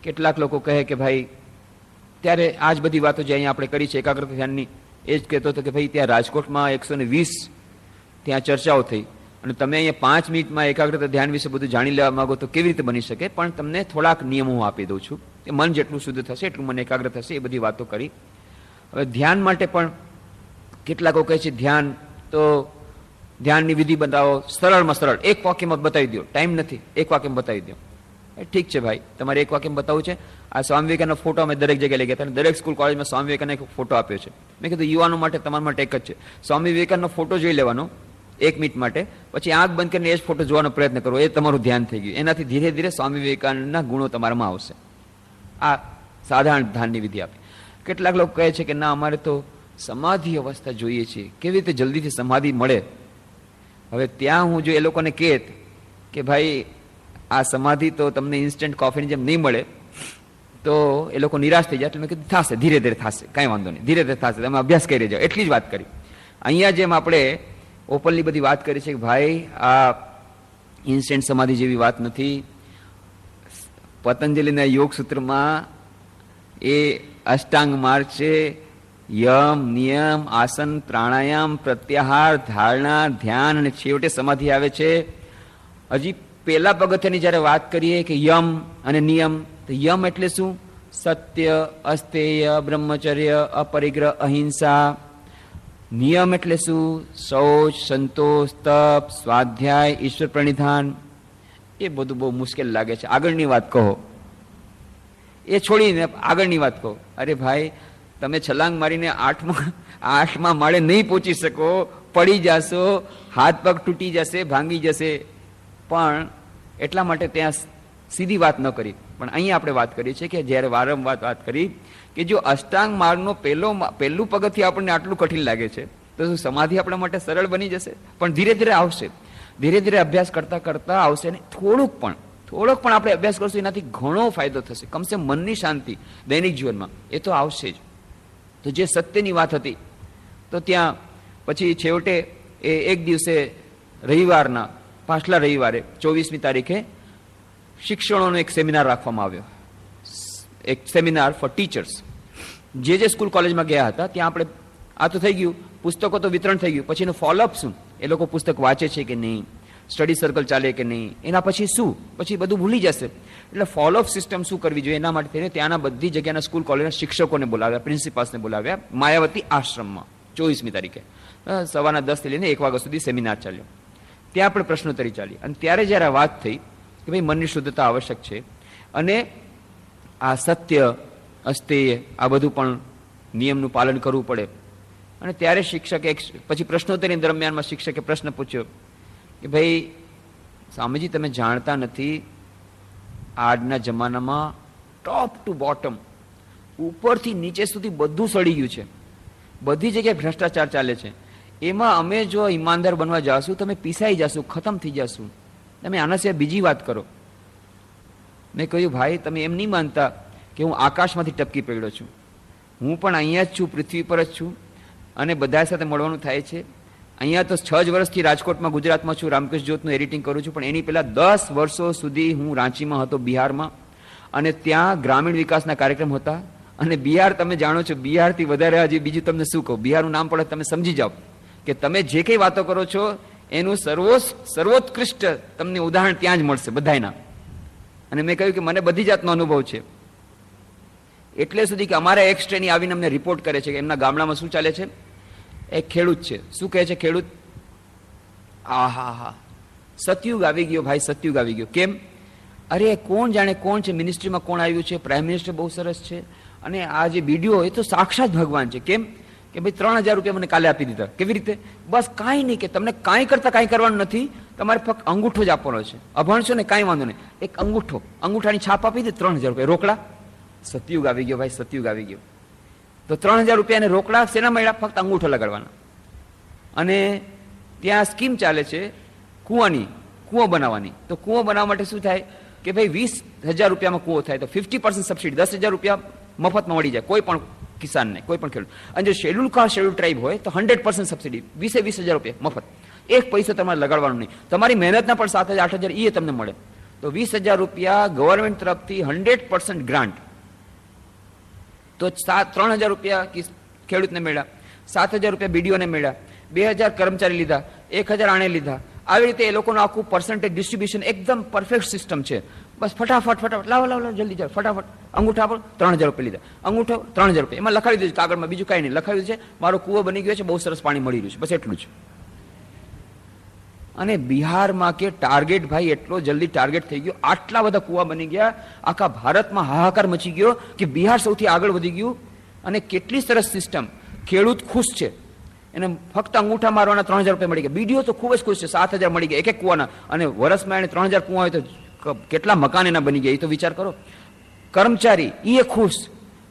કેટલાક લોકો કહે કે ભાઈ, ત્યારે આ જ બધી વાતો જે અહીંયા આપણે કરી છે એકાગ્રતા ધ્યાનની, એ જ કહેતો હતો કે ભાઈ ત્યાં રાજકોટમાં 120 ત્યાં ચર્ચાઓ થઈ અને તમે અહીંયા 5 મિનિટમાં એકાગ્રતા ધ્યાન વિશે બધું જાણી લેવા માંગો તો કેવી રીતે બની શકે? પણ તમને થોડાક નિયમો હું આપી દઉં છું, કે મન જેટલું શુદ્ધ થશે એટલું મન એકાગ્ર થશે. એ બધી વાતો કરી. હવે ધ્યાન માટે પણ કેટલાકો કહે છે ધ્યાન તો ધ્યાનની વિધિ બતાવો, સરળમાં સરળ એક વાક્યમાં બતાવી દો, ટાઈમ નથી, એક વાક્યમાં બતાવી દો. ઠીક છે ભાઈ, તમારે એક વાક્યમાં બતાવવું છે. આ સ્વામી વિવેકાનંદનો ફોટો અમે દરેક જગ્યાએ લઈ ગયા હતા અને દરેક સ્કૂલ કોલેજમાં સ્વામી વિવેકાનંદ એક ફોટો આપ્યો છે. મેં કીધું યુવાનો માટે તમારા માટે એક જ છે, સ્વામી વિવેકાનંદનો ફોટો જોઈ લેવાનો 1 મિનિટ માટે, પછી આંખ બંધ કરીને એ જ ફોટો જોવાનો પ્રયત્ન કરો, એ તમારું ધ્યાન થઈ ગયું. એનાથી ધીરે ધીરે સ્વામી વિવેકાનંદના ગુણો તમારામાં આવશે. આ સાધારણ ધ્યાનની વિધિ આપી. કેટલાક લોકો કહે છે કે ના, અમારે તો સમાધિ અવસ્થા જોઈએ છે, કેવી રીતે જલ્દીથી સમાધિ મળે? હવે ત્યાં હું જો એ લોકોને કહેત કે ભાઈ આ સમાધિ તો તમને ઇન્સ્ટન્ટ કોફીની જેમ નહીં મળે, તો એ લોકો નિરાશ થઈ જાય. એટલે મેં કીધું થશે, ધીરે ધીરે થશે, કાંઈ વાંધો નહીં, ધીરે ધીરે થશે, તમે અભ્યાસ કરી જાઓ, એટલી જ વાત કરી. અહીંયા જેમ આપણે ઓપનલી બધી વાત કરી છે કે ભાઈ આ ઇન્સ્ટન્ટ સમાધિ જેવી વાત નથી. પતંજલિના યોગ સૂત્રમાં એ અષ્ટાંગ માર્ગ છે, યમ, નિયમ, આસન, પ્રાણાયામ, પ્રત્યાહાર, ધારણા, ધ્યાન અને છેવટે સમાધિ આવે છે. હજી પહેલા પગથિયાની જ્યારે વાત કરીએ કે યમ અને નિયમ, તો યમ એટલે શું? સત્ય, અસ્તેય, બ્રહ્મચર્ય, અપરિગ્રહ, અહિંસા. નિયમ એટલે શું? શૌચ, સંતોષ, તપ, સ્વાધ્યાય, ઈશ્વર પ્રણિધાન. એ બધું બહુ મુશ્કેલ લાગે છે. આગળની વાત કહો, એ છોડીને આગળની વાત કહો. અરે ભાઈ, તમે છલાંગ મારીને 8મા માળે નહીં પહોંચી શકો, પડી જશો, હાથ પગ તૂટી જશે, ભાંગી જશે. પણ એટલા માટે ત્યાં સીધી વાત ન કરી. પણ અહીંયા આપણે વાત કરી છે કે જ્યારે વારંવાર વાત કરી કે જો અષ્ટાંગ માર્ગનો પહેલું પગથિયું આપણને આટલું કઠિન લાગે છે, તો શું સમાધિ આપણા માટે સરળ બની જશે? પણ ધીરે ધીરે આવશે, ધીરે ધીરે અભ્યાસ કરતા કરતા આવશે. ને થોડોક પણ આપણે અભ્યાસ કરશું, એનાથી ઘણો ફાયદો થશે. કમસે મનની શાંતિ દૈનિક જીવનમાં એ તો આવશે જ. તો જે સત્યની વાત હતી, તો ત્યાં પછી છેવટે એ એક દિવસે રવિવારના પાછલા રવિવારે 24મી તારીખે શિક્ષણોનો એક સેમિનાર રાખવામાં આવ્યો. એક સેમિનાર ફોર ટીચર્સ. જે સ્કૂલ કોલેજમાં ગયા હતા ત્યાં આપણે આ તો થઈ ગયું, પુસ્તકો તો વિતરણ થઈ ગયું, પછી એનું ફોલોઅપ શું? એ લોકો પુસ્તક વાંચે છે કે નહીં, સ્ટડી સર્કલ ચાલે કે નહીં, એના પછી શું? પછી બધું ભૂલી જશે. એટલે ફોલોઅપ સિસ્ટમ શું કરવી જોઈએ એના માટે થઈને ત્યાંના બધી જગ્યાના સ્કૂલ કોલેજના શિક્ષકોને બોલાવ્યા, પ્રિન્સિપાલ્સને બોલાવ્યા માયાવતી આશ્રમમાં 24મી તારીખે. સવારના 10 થી લઈને 1 વાગ્યા સુધી સેમિનાર ચાલ્યો. ત્યાં આપણે પ્રશ્નોત્તરી ચાલી. અને ત્યારે જ્યારે વાત થઈ કે ભાઈ મનની શુદ્ધતા આવશ્યક છે અને આ સત્ય, અસ્તેય, આ બધું પણ નિયમનું પાલન કરવું પડે. અને ત્યારે શિક્ષકે પછી પ્રશ્નોત્તરી દરમિયાનમાં શિક્ષકે પ્રશ્ન પૂછ્યો કે ભાઈ સ્વામીજી, તમે જાણતા નથી, આજના જમાનામાં ટોપ ટુ બોટમ, ઉપરથી નીચે સુધી બધું સડી ગયું છે, બધી જગ્યાએ ભ્રષ્ટાચાર ચાલે છે. એમાં અમે જો ઈમાનદાર બનવા જાશું, તમે પીસાઈ જશું, ખતમ થઈ જશું. તમે આના સિવાય બીજી વાત કરો. મેં કહ્યું ભાઈ, તમે એમ નહીં માનતા કે હું આકાશમાંથી ટપકી પડ્યો છું. હું પણ અહીંયા જ છું, પૃથ્વી પર જ છું અને બધા સાથે મળવાનું થાય છે. અહીંયા તો 6 જ વર્ષથી રાજકોટમાં ગુજરાતમાં છું, રામકૃષ્ણ જ્યોતનું એડિટિંગ કરું છું. પણ એની પહેલાં 10 વર્ષો સુધી હું રાંચીમાં હતો, બિહારમાં, અને ત્યાં ગ્રામીણ વિકાસના કાર્યક્રમ હતા. અને બિહાર તમે જાણો છો, બિહારથી વધારે હજી બીજું તમને શું કહું, બિહારનું નામ પડે તમે સમજી જાઓ કે તમે જે કંઈ વાતો કરો છો એનું સર્વોત્કૃષ્ટ તમને ઉદાહરણ ત્યાં જ મળશે બધાયના. અને મેં કહ્યું કે મને બધી જાતનો અનુભવ છે. એટલે સુધી કે અમારા એક શ્રેણી આવીને અમને રિપોર્ટ કરે છે કે એમના ગામડામાં શું ચાલે છે. એક ખેડૂત છે, શું કહે છે ખેડૂત? આહા, સતયુગ આવી ગયો ભાઈ, સતયુગ આવી ગયો. કેમ? અરે કોણ જાણે કોણ છે, મિનિસ્ટ્રીમાં કોણ આવ્યું છે, પ્રાઇમ મિનિસ્ટર બહુ સરસ છે, અને આ જે વિડીયો એ તો સાક્ષાત ભગવાન છે. કેમ કે ભાઈ 3000 રૂપિયા મને કાલે આપી દીધા. કેવી રીતે? બસ કાંઈ નહીં, કે તમને કાંઈ કરતા કાંઈ કરવાનું નથી, તમારે ફક્ત અંગૂઠો જ આપવાનો છે. અભણ છો ને કાંઈ વાંધો નહીં, એક અંગૂઠાની છાપ આપી દે, 3000 રૂપિયા રોકડા. સતયુગ આવી ગયો ભાઈ, સતયુગ આવી ગયો. તો 3000 રૂપિયાને રોકડા શેના મળ્યા? ફક્ત અંગૂઠો લગાડવાના. અને ત્યાં સ્કીમ ચાલે છે કૂવો બનાવવાની. તો કૂવો બનાવવા માટે શું થાય કે ભાઈ 20,000 રૂપિયામાં કૂવો થાય તો 50% સબસિડી, 10,000 રૂપિયા મફતમાં મળી જાય કોઈ પણ કિસાનને, કોઈ પણ ખેડૂત. અને જો શેડ્યુલ કાસ્ટ શેડ્યુલ ટ્રાઇબ હોય તો 100% સબસિડી, 20,000 રૂપિયા મફત. એક પૈસો તમારે લગાડવાનું નહીં, તમારી મહેનતના પણ 7,000 8,000 એ તમને મળે. તો 20,000 રૂપિયા ગવર્મેન્ટ તરફથી 100% ગ્રાન્ટ. તો 3,000 રૂપિયા ખેડૂતને મળ્યા, 7,000 રૂપિયા બીડીઓને મળ્યા, 2,000 કર્મચારી લીધા, 1,000 આણે લીધા. આવી રીતે એ લોકોનું આખું પર્સન્ટેજ ડિસ્ટ્રીબ્યુશન એકદમ પરફેક્ટ સિસ્ટમ છે. બસ ફટાફટ લાવો જલ્દી જાઓ, ફટાફટ અંગૂઠા પર 3,000 રૂપિયા લીધા, અંગૂઠો 3,000 રૂપિયા, એમાં લખાવી દીધું કાગળમાં, બીજું કાંઈ નહીં લખાવ્યું છે, મારો કૂવો બની ગયો છે, બહુ સરસ પાણી મળી રહ્યું છે, બસ એટલું જ. અને બિહારમાં કે ટાર્ગેટ ભાઈ એટલો જલ્દી ટાર્ગેટ થઈ ગયો, આટલા બધા કૂવા બની ગયા, આખા ભારતમાં હાહાકાર મચી ગયો કે બિહાર સૌથી આગળ વધી ગયું. અને કેટલી સરસ સિસ્ટમ, ખેડૂત ખુશ છે, એને ફક્ત અંગૂઠા મારવાના 3,000 રૂપિયા મળી ગયા. બીડીઓ તો ખૂબ જ ખુશ છે, 7,000 મળી ગયા એક કૂવાના. અને વર્ષમાં એને 3,000 કૂવા હોય તો કેટલા મકાન એના બની ગયા એ તો વિચાર કરો. કર્મચારી એ ખુશ,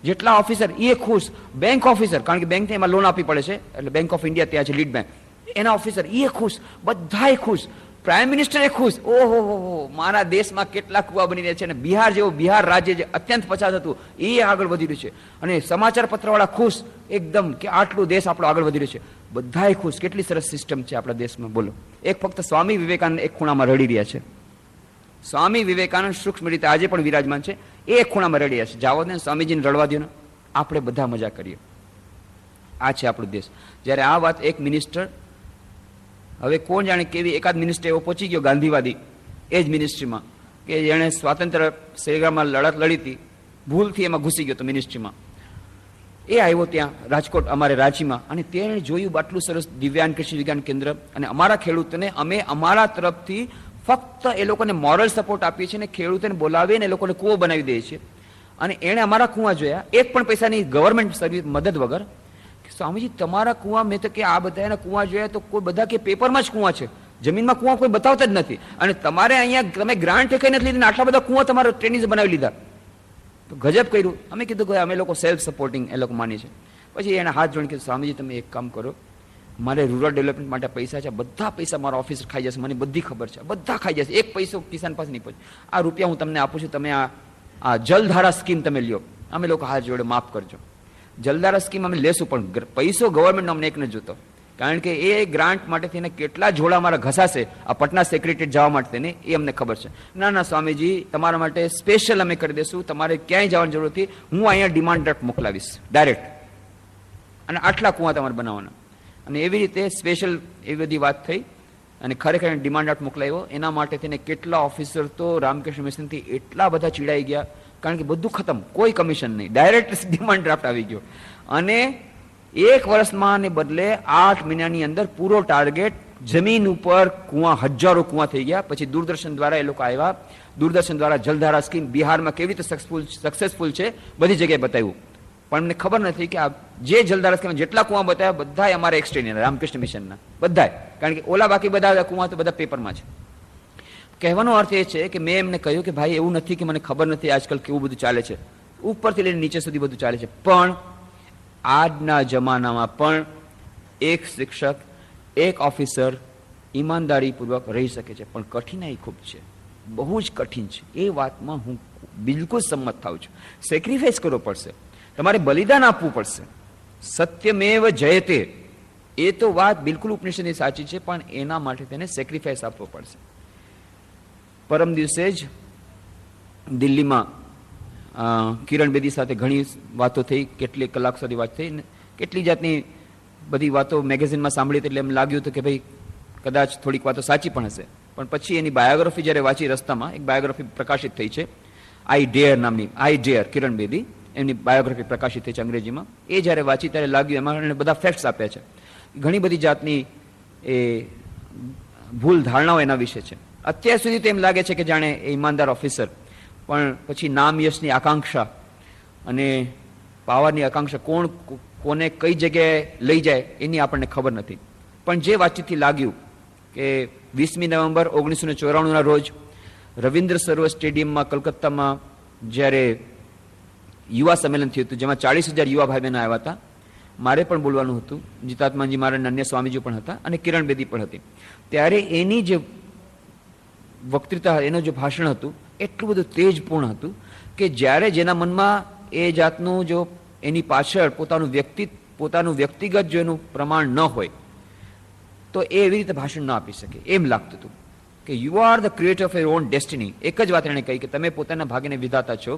જેટલા ઓફિસર એ ખુશ, બેંક ઓફિસર, કારણ કે બેંકને એમાં લોન આપવી પડે છે, એટલે બેંક ઓફ ઇન્ડિયા ત્યાં છે લીડ બેંક, એના ઓફિસર એ ખુશ, બધાય ખુશ, પ્રાઇમ મિનિસ્ટર એ ખુશ. ઓહો, મારા દેશમાં કેટલા કુવા બની રહ્યા છે. અને બિહાર જેવો, બિહાર રાજ્ય જે અત્યંત પછાત હતું એ આગળ વધી રહ્યું છે. અને સમાચાર પત્રવાળા ખુશ એકદમ કે આટલું દેશ આપણો આગળ વધી રહ્યો છે, બધાય ખુશ. કેટલી સરસ સિસ્ટમ છે આપણા દેશમાં, બોલો. એક ફક્ત સ્વામી વિવેકાનંદ એક ખૂણામાં રડી રહ્યા છે. સ્વામી વિવેકાનંદ સૂક્ષ્મ રીતે આજે પણ વિરાજમાન છે, એ એક ખૂણામાં રડી રહ્યા છે. જાઓ ને સ્વામીજીને રડવા દો ને, આપણે બધા મજા કરીએ. આ છે આપણો દેશ. જ્યારે આ વાત એક મિનિસ્ટર, હવે કોણ જાણે કેવી એકાદ મિનિસ્ટર એવો પહોંચી ગયો ગાંધીવાદી એ જ મિનિસ્ટ્રીમાં કે જેણે સ્વાતંત્ર્ય સંગ્રામમાં લડત લડી હતી, ભૂલથી એમાં ઘૂસી ગયો તો મિનિસ્ટ્રીમાં. એ આવ્યો ત્યાં રાજકોટ અમારે રાંચીમાં, અને તેણે જોયું આટલું સરસ દિવ્યાંગ કૃષિ વિજ્ઞાન કેન્દ્ર, અને અમારા ખેડૂતોને અમે અમારા તરફથી ફક્ત એ લોકોને મોરલ સપોર્ટ આપીએ છીએ, અને ખેડૂતોને બોલાવીને એ લોકોને કૂવો બનાવી દઈએ છીએ. અને એણે અમારા કૂવા જોયા, એક પણ પૈસાની ગવર્મેન્ટ સર્વિસ મદદ વગર. સ્વામીજી તમારા કૂવા, મેં તો કે આ બધા એના કૂવા જોયા તો કોઈ બધા કે પેપરમાં જ કૂવા છે, જમીનમાં કૂવા કોઈ બતાવતા જ નથી. અને તમારે અહીંયા તમે ગ્રાન્ટ કઈ નથી લીધી, આટલા બધા કૂવા તમારા ટ્રેનિંગ બનાવી લીધા. તો ગજબ કર્યું. અમે કીધું કે અમે લોકો સેલ્ફ સપોર્ટિંગ એ લોકો માની છે. પછી એના હાથ જોડીને કીધું સ્વામીજી તમે એક કામ કરો, મારે રૂરલ ડેવલપમેન્ટ માટે પૈસા છે, બધા પૈસા મારા ઓફિસર ખાઈ જશે, મને બધી ખબર છે, બધા ખાઈ જશે, એક પૈસો કિસાન પાસે નહીં પહોંચે. આ રૂપિયા હું તમને આપું છું, તમે આ જલધારા સ્કીમ તમે લ્યો. અમે લોકો હાથ જોડે માફ કરજો, જલધારા સ્કીમ અમે લેશું, પણ પૈસો ગવર્મેન્ટ અમને એક નથી જોતો. કારણ કે એ ગ્રાન્ટ માટે થઈને કેટલા જોડા મારા ઘસાશે આ પટના સેક્રેટરીએટ જવા માટે ને એ અમને ખબર છે. ના ના સ્વામીજી, તમારા માટે સ્પેશિયલ અમે કરી દઈશું, તમારે ક્યાંય જવાની જરૂર નથી, હું અહીંયા ડિમાન્ડ ડ્રાફ્ટ મોકલાવીશ ડાયરેક્ટ, અને આટલા કુવા તમારે બનાવવાના. અને એવી રીતે સ્પેશિયલ એવી બધી વાત થઈ, અને ખરેખર ડિમાન્ડ ડ્રાફ્ટ મોકલાવ્યો. એના માટે થઈને કેટલા ઓફિસર તો રામકૃષ્ણ મિશનથી એટલા બધા ચીડાઈ ગયા, કારણ કે બધું ખતમ, કોઈ કમિશન નહીં, ડાયરેક્ટ ડિમાન્ડ ડ્રાફ્ટ આવી ગયો. અને 1 વર્ષમાં ને બદલે 8 મહિનાની અંદર પૂરો ટાર્ગેટ, જમીન ઉપર કુવા, હજારો કુવા થઈ ગયા. પછી દૂરદર્શન દ્વારા એ લોકો આવ્યા, દૂરદર્શન દ્વારા જલધારા સ્કીમ બિહારમાં કેવી રીતે સક્સેસફુલ છે બધી જગ્યાએ બતાવ્યું. પણ મને ખબર નથી કે આ જે જલધારા સ્કીમ જેટલા કુવા બતાવ્યા બધા અમારા એક્સટેન્ડ રામકૃષ્ણ મિશનના બધા, કારણ કે ઓલા બાકી બધા કુવા તો બધા પેપરમાં છે. કહેવાનો અર્થ એ છે કે મેં એમને કહ્યું કે ભાઈ એવું નથી કે મને ખબર નથી આજકાલ કેવું બધું ચાલે છે, ઉપરથી લઈને નીચે સુધી બધું ચાલે છે, પણ આજના જમાનામાં પણ એક શિક્ષક, એક ઓફિસર ઈમાનદારીપૂર્વક રહી શકે છે, પણ કઠિનાઈ ખૂબ છે, બહુ જ કઠિન છે. એ વાતમાં હું બિલકુલ સંમત થાઉં છું. સેક્રિફાઈસ કરવો પડશે, તમારે બલિદાન આપવું પડશે. સત્યમેવ જયતે, એ તો વાત બિલકુલ ઉપનિષદની સાચી છે, પણ એના માટે તેને સેક્રિફાઈસ આપવો પડશે. પરમ દિવસે જ દિલ્હીમાં કિરણ બેદી સાથે ઘણી વાતો થઈ, કેટલી કલાક સુધી વાત થઈ, કેટલી જાતની બધી વાતો મેગેઝિનમાં સાંભળી, એટલે એમ લાગ્યું હતું કે ભાઈ કદાચ થોડીક વાતો સાચી પણ હશે. પણ પછી એની બાયોગ્રાફી જ્યારે વાંચી રસ્તામાં, એક બાયોગ્રાફી પ્રકાશિત થઈ છે, આઈ ડેર નામની, આઈ ડેર કિરણ બેદી, એમની બાયોગ્રાફી પ્રકાશિત થઈ છે અંગ્રેજીમાં. એ જ્યારે વાંચી ત્યારે લાગ્યું એમાં એને બધા ફેક્ટ્સ આપ્યા છે, ઘણી બધી જાતની એ ભૂલ ધારણાઓ એના વિશે છે. અત્યાર સુધી તો એમ લાગે છે કે જાણે એ ઈમાનદાર ઓફિસર, પણ પછી નામ યશની આકાંક્ષા અને પાવરની આકાંક્ષા કોણ કોને કઈ જગ્યાએ લઈ જાય એની આપણને ખબર નથી. પણ જે વાતચીતથી લાગ્યું કે 20મી નવેમ્બર 1994ના રોજ રવિન્દ્ર સરોવર સ્ટેડિયમમાં કલકત્તામાં જ્યારે યુવા સંમેલન થયું હતું, જેમાં 40,000 યુવા ભાઈ બહેનો આવ્યા હતા. મારે પણ બોલવાનું હતું, જીતાત્માજી મહારાજ અન્ય સ્વામીજી પણ હતા અને કિરણ બેદી પણ હતી. ત્યારે એની જે વક્તૃતા, એનું જે ભાષણ હતું એટલું બધું તેજપૂર્ણ હતું કે જ્યારે જેના મનમાં એ જાતનું જો એની પાછળ પોતાનું વ્યક્તિગત જો એનું પ્રમાણ ન હોય તો એ એવી રીતે ભાષણ ન આપી શકે એમ લાગતું હતું કે you are the creator of your own destiny. એક જ વાત એણે કહી કે તમે પોતાના ભાગ્યને વિધાતા છો,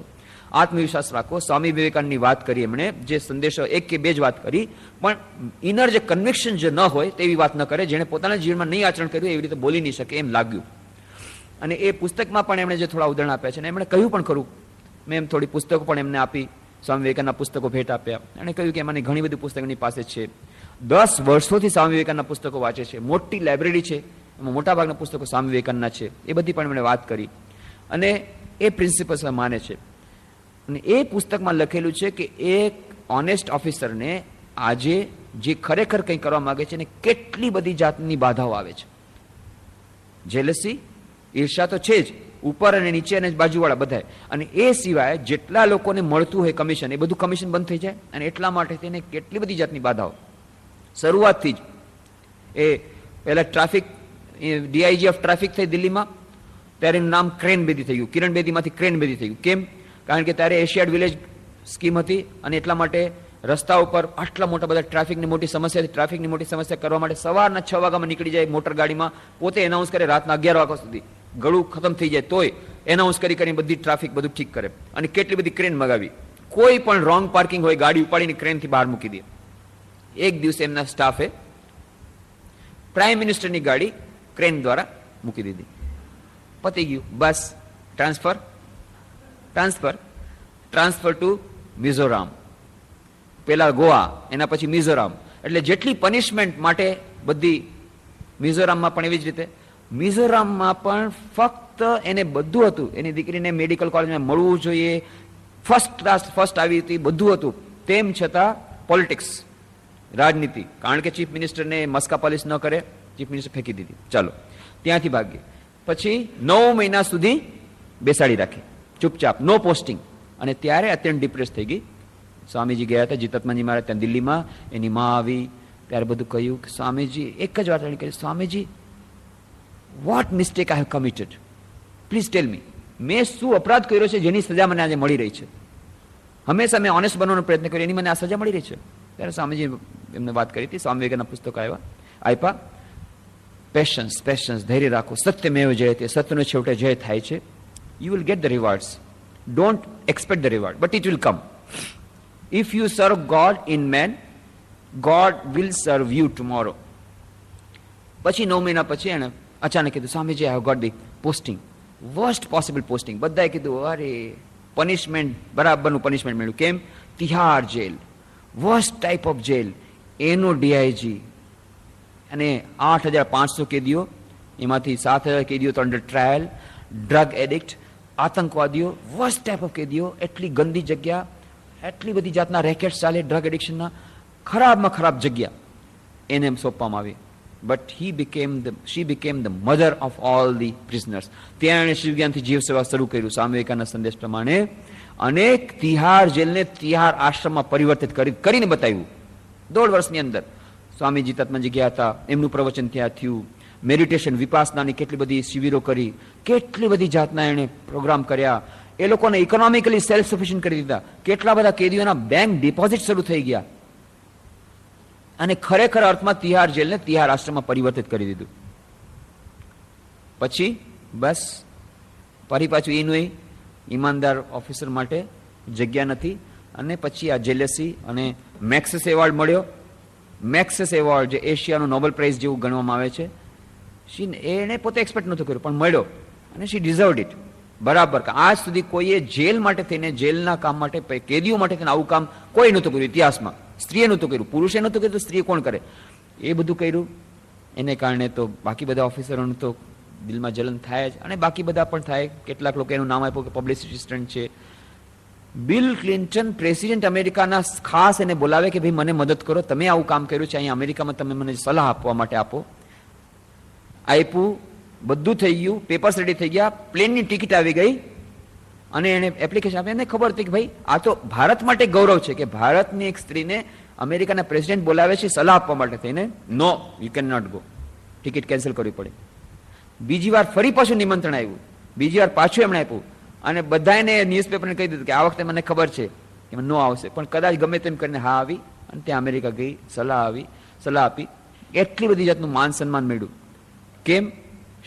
આત્મવિશ્વાસ રાખો. સ્વામી વિવેકાનંદની વાત કરી એમણે, જે સંદેશો એક કે બે જ વાત કરી, પણ ઇનર જે કન્વિક્શન જે ન હોય તેવી વાત ન કરે. જેણે પોતાના જીવનમાં નહીં આચરણ કર્યું એવી રીતે બોલી નહીં શકે એમ લાગ્યું. અને એ પુસ્તકમાં પણ એમણે જે થોડા ઉદાહરણ આપ્યા છે અને એમણે કહ્યું પણ ખરું, મેં એમ થોડી પુસ્તકો પણ એમને આપી, સ્વામી વિવેકાનંદના પુસ્તકો ભેટ આપ્યા. એણે કહ્યું કે એમાંની ઘણી બધી પુસ્તક એની પાસે છે. 10 વર્ષોથી સ્વામી વિવેકાનંદના પુસ્તકો વાંચે છે, મોટી લાઇબ્રેરી છે, એમાં મોટાભાગના પુસ્તકો સ્વામી વિવેકાનંદના છે. એ બધી પણ એમણે વાત કરી અને એ પ્રિન્સિપલ્સ માને છે. અને એ પુસ્તકમાં લખેલું છે કે એક ઓનેસ્ટ ઓફિસરને આજે જે ખરેખર કંઈ કરવા માંગે છે ને કેટલી બધી જાતની બાધાઓ આવે છે. જેલસી, ઈર્ષા તો છે જ, ઉપર અને નીચે અને બાજુવાળા બધા. અને એ સિવાય જેટલા લોકોને મળતું હોય કમિશન, એ બધું કમિશન બંધ થઈ જાય. અને એટલા માટે તેને કેટલી બધી જાતની બાધાઓ. શરૂઆતથી જ એ પહેલા ટ્રાફિક, ડીઆઈજી ઓફ ટ્રાફિક થઈ દિલ્હીમાં, ત્યારે એનું નામ ક્રેન બેદી થઈ ગયું. કિરણ બેદીમાંથી ક્રેન બેદી થઈ ગયું. કેમ? કારણ કે ત્યારે એશિયાડ વિલેજ સ્કીમ હતી અને એટલા માટે રસ્તા ઉપર આટલા મોટા બધા ટ્રાફિકની મોટી સમસ્યા હતી. ટ્રાફિકની મોટી સમસ્યા કરવા માટે સવારના 6 વાગ્યામાં નીકળી જાય મોટર ગાડીમાં, પોતે એનાઉન્સ કરે રાતના 11 વાગ્યા સુધી, ગળું ખતમ થઈ જાય તોય એનાઉન્સ કરીને બધી ટ્રાફિક બધું ઠીક કરે. અને કેટલી બધી ક્રેન મગાવી, કોઈ પણ રોંગ પાર્કિંગ હોય ગાડી ઉપાડીને ક્રેનથી બહાર મૂકી દે. એક દિવસે એમના સ્ટાફે પ્રાઇમ મિનિસ્ટરની ગાડી ક્રેન દ્વારા મૂકી દીધી. પતી ગયું, બસ ટ્રાન્સફર ટુ મિઝોરામ. પેલા ગોવા, એના પછી મિઝોરામ. એટલે જેટલી પનિશમેન્ટ માટે બધી મિઝોરામમાં પણ એવી જ રીતે, મિઝોરામમાં પણ ફક્ત એને બધું હતું, એની દીકરીને મેડિકલ કોલેજમાં મળવું જોઈએ, ફર્સ્ટ ક્લાસ ફર્સ્ટ આવી હતી, બધું હતું. તેમ છતાં પોલિટિક્સ, રાજનીતિ, કારણ કે ચીફ મિનિસ્ટરને મસ્કા પોલિસ ન કરે, ચીફ મિનિસ્ટર ફેંકી દીધી. ચાલો ત્યાંથી ભાગી. પછી 9 મહિના સુધી બેસાડી રાખી ચૂપચાપ, નો પોસ્ટિંગ. અને ત્યારે અત્યંત ડિપ્રેસ થઈ ગઈ. સ્વામીજી ગયા હતા, જીતાત્માજી મહારાજ ત્યાં દિલ્હીમાં, એની માં આવી, ત્યારે બધું કહ્યું કે સ્વામીજી એક જ વાત કહી, Swamiji what mistake I have committed, please tell me, મેં શું અપરાધ કર્યો છે જેની સજા મને આજે મળી રહી છે? હંમેશા મેં ઓનેસ્ટ બનવાનો પ્રયત્ન કર્યો, એની મને આ સજા મળી રહી છે. ત્યારે સ્વામીજી એમને વાત કરી હતી, સ્વામી વિવેકાનંદના પુસ્તકો આપ્યા, પેશન્સ, ધૈર્ય રાખો, સત્યમેવ જયતે, સત્યનો છેવટે જય થાય છે. You will get the rewards. Don't expect the reward, but it will come. If you serve God in man, God will serve you tomorrow. પછી 9 મહિના પછી એને અચાનક કીધું, Swamiji, I have got the posting, worst possible posting. બધાએ કીધું, અરે punishment, બરાબરનું punishment મળ્યું. કેમ? Tihar jail, worst type of jail, એનો ડીઆઈજી. અને 8,500 કેદીઓ, એમાંથી 7,000 કેદીઓ તો અંડર ટ્રાયલ, ડ્રગ એડિક્ટ, આતંકવાદીઓ, વર્સ્ટ ટાઈપ ઓફ કેદીઓ. એટલી ગંદી જગ્યા, એટલી બધી જાતના રેકેટ્સ ચાલે ડ્રગ એડિક્શનના, ખરાબમાં ખરાબ જગ્યા એને સોંપવામાં આવી. But she became the mother of all the prisoners. ત્યાં એણે શિવજ્ઞાનથી જીવ સેવા શરૂ કર્યું. સ્વામી વિવેકાનંદ સંદેશ પ્રમાણે અનેક તિહાર જેલને તિહાર આશ્રમમાં પરિવર્તિત કરીને બતાવ્યું. 1.5 વર્ષની અંદર સ્વામી જીતાત્માજી ગયા હતા, એમનું પ્રવચન ત્યાં થયું. મેડિટેશન, વિપાસનાની કેટલી બધી શિબિરો કરી, કેટલી બધી જાતના એણે પ્રોગ્રામ કર્યા. એ લોકોને ઇકોનોમિકલી સેલ્ફ સફિશિયન્ટ કરી દીધા. કેટલા બધા કેદીઓના બેંક ડિપોઝિટ શરૂ થઈ ગયા. અને ખરેખર અર્થમાં તિહાર જેલને તિહાર આશ્રમમાં પરિવર્તિત કરી દીધું. પછી બસ ફરી પાછું એનું ઈમાનદાર ઓફિસર માટે જગ્યા નથી. અને પછી આ જેલેસી અને મેક્સેસ એવોર્ડ મળ્યો. મેક્સેસ એવોર્ડ જે એશિયાનો નોબેલ પ્રાઇઝ જેવું ગણવામાં આવે છે, એને પોતે એક્સપેક્ટ નહોતો કર્યો પણ મળ્યો. અને શી ડિઝર્વડ ઇટ. બરાબર. આજ સુધી કોઈએ જેલ માટે થઈને, જેલના કામ માટે, કેદીઓ માટે થઈને આવું કામ કોઈ નહોતું કર્યું ઇતિહાસમાં. સ્ત્રીએ નહોતું કર્યું, પુરુષે નહોતું કર્યું, તો સ્ત્રીએ કોણ કરે? એ બધું કર્યું. એને કારણે તો બાકી બધા ઓફિસરોને તો દિલમાં જલન થાય જ, અને બાકી બધા પણ થાય. કેટલાક લોકો એનું નામ આપ્યું કે પબ્લિસિટી સ્ટન્ટ છે. બિલ ક્લિન્ટન પ્રેસિડેન્ટ અમેરિકાના ખાસ એને બોલાવે કે ભાઈ મને મદદ કરો, તમે આવું કામ કર્યું છે અહીંયા અમેરિકામાં, તમે મને સલાહ આપવા માટે આપો. આપ્યું, બધું થઈ ગયું, પેપર્સ રેડી થઈ ગયા, પ્લેનની ટિકિટ આવી ગઈ અને એને એપ્લિકેશન આપી, એને ખબર હતી કે ભાઈ આ તો ભારત માટે ગૌરવ છે કે ભારતની એક સ્ત્રીને અમેરિકાના પ્રેસિડેન્ટ બોલાવે છે સલાહ આપવા માટે થઈને, no you can not go, ticket cancel કરવી પડે. બીજી વાર ફરી પાછું નિમંત્રણ આવ્યું, બીજી વાર પાછું એમણે આપ્યું અને બધાને ન્યૂઝપેપરને કહી દીધું કે આ વખતે મને ખબર છે કે નો આવશે, પણ કદાચ ગમે તેમ કરીને હા આવી અને ત્યાં અમેરિકા ગઈ, સલાહ આપી. એટલી બધી જાતનું માન સન્માન મળ્યું. કેમ?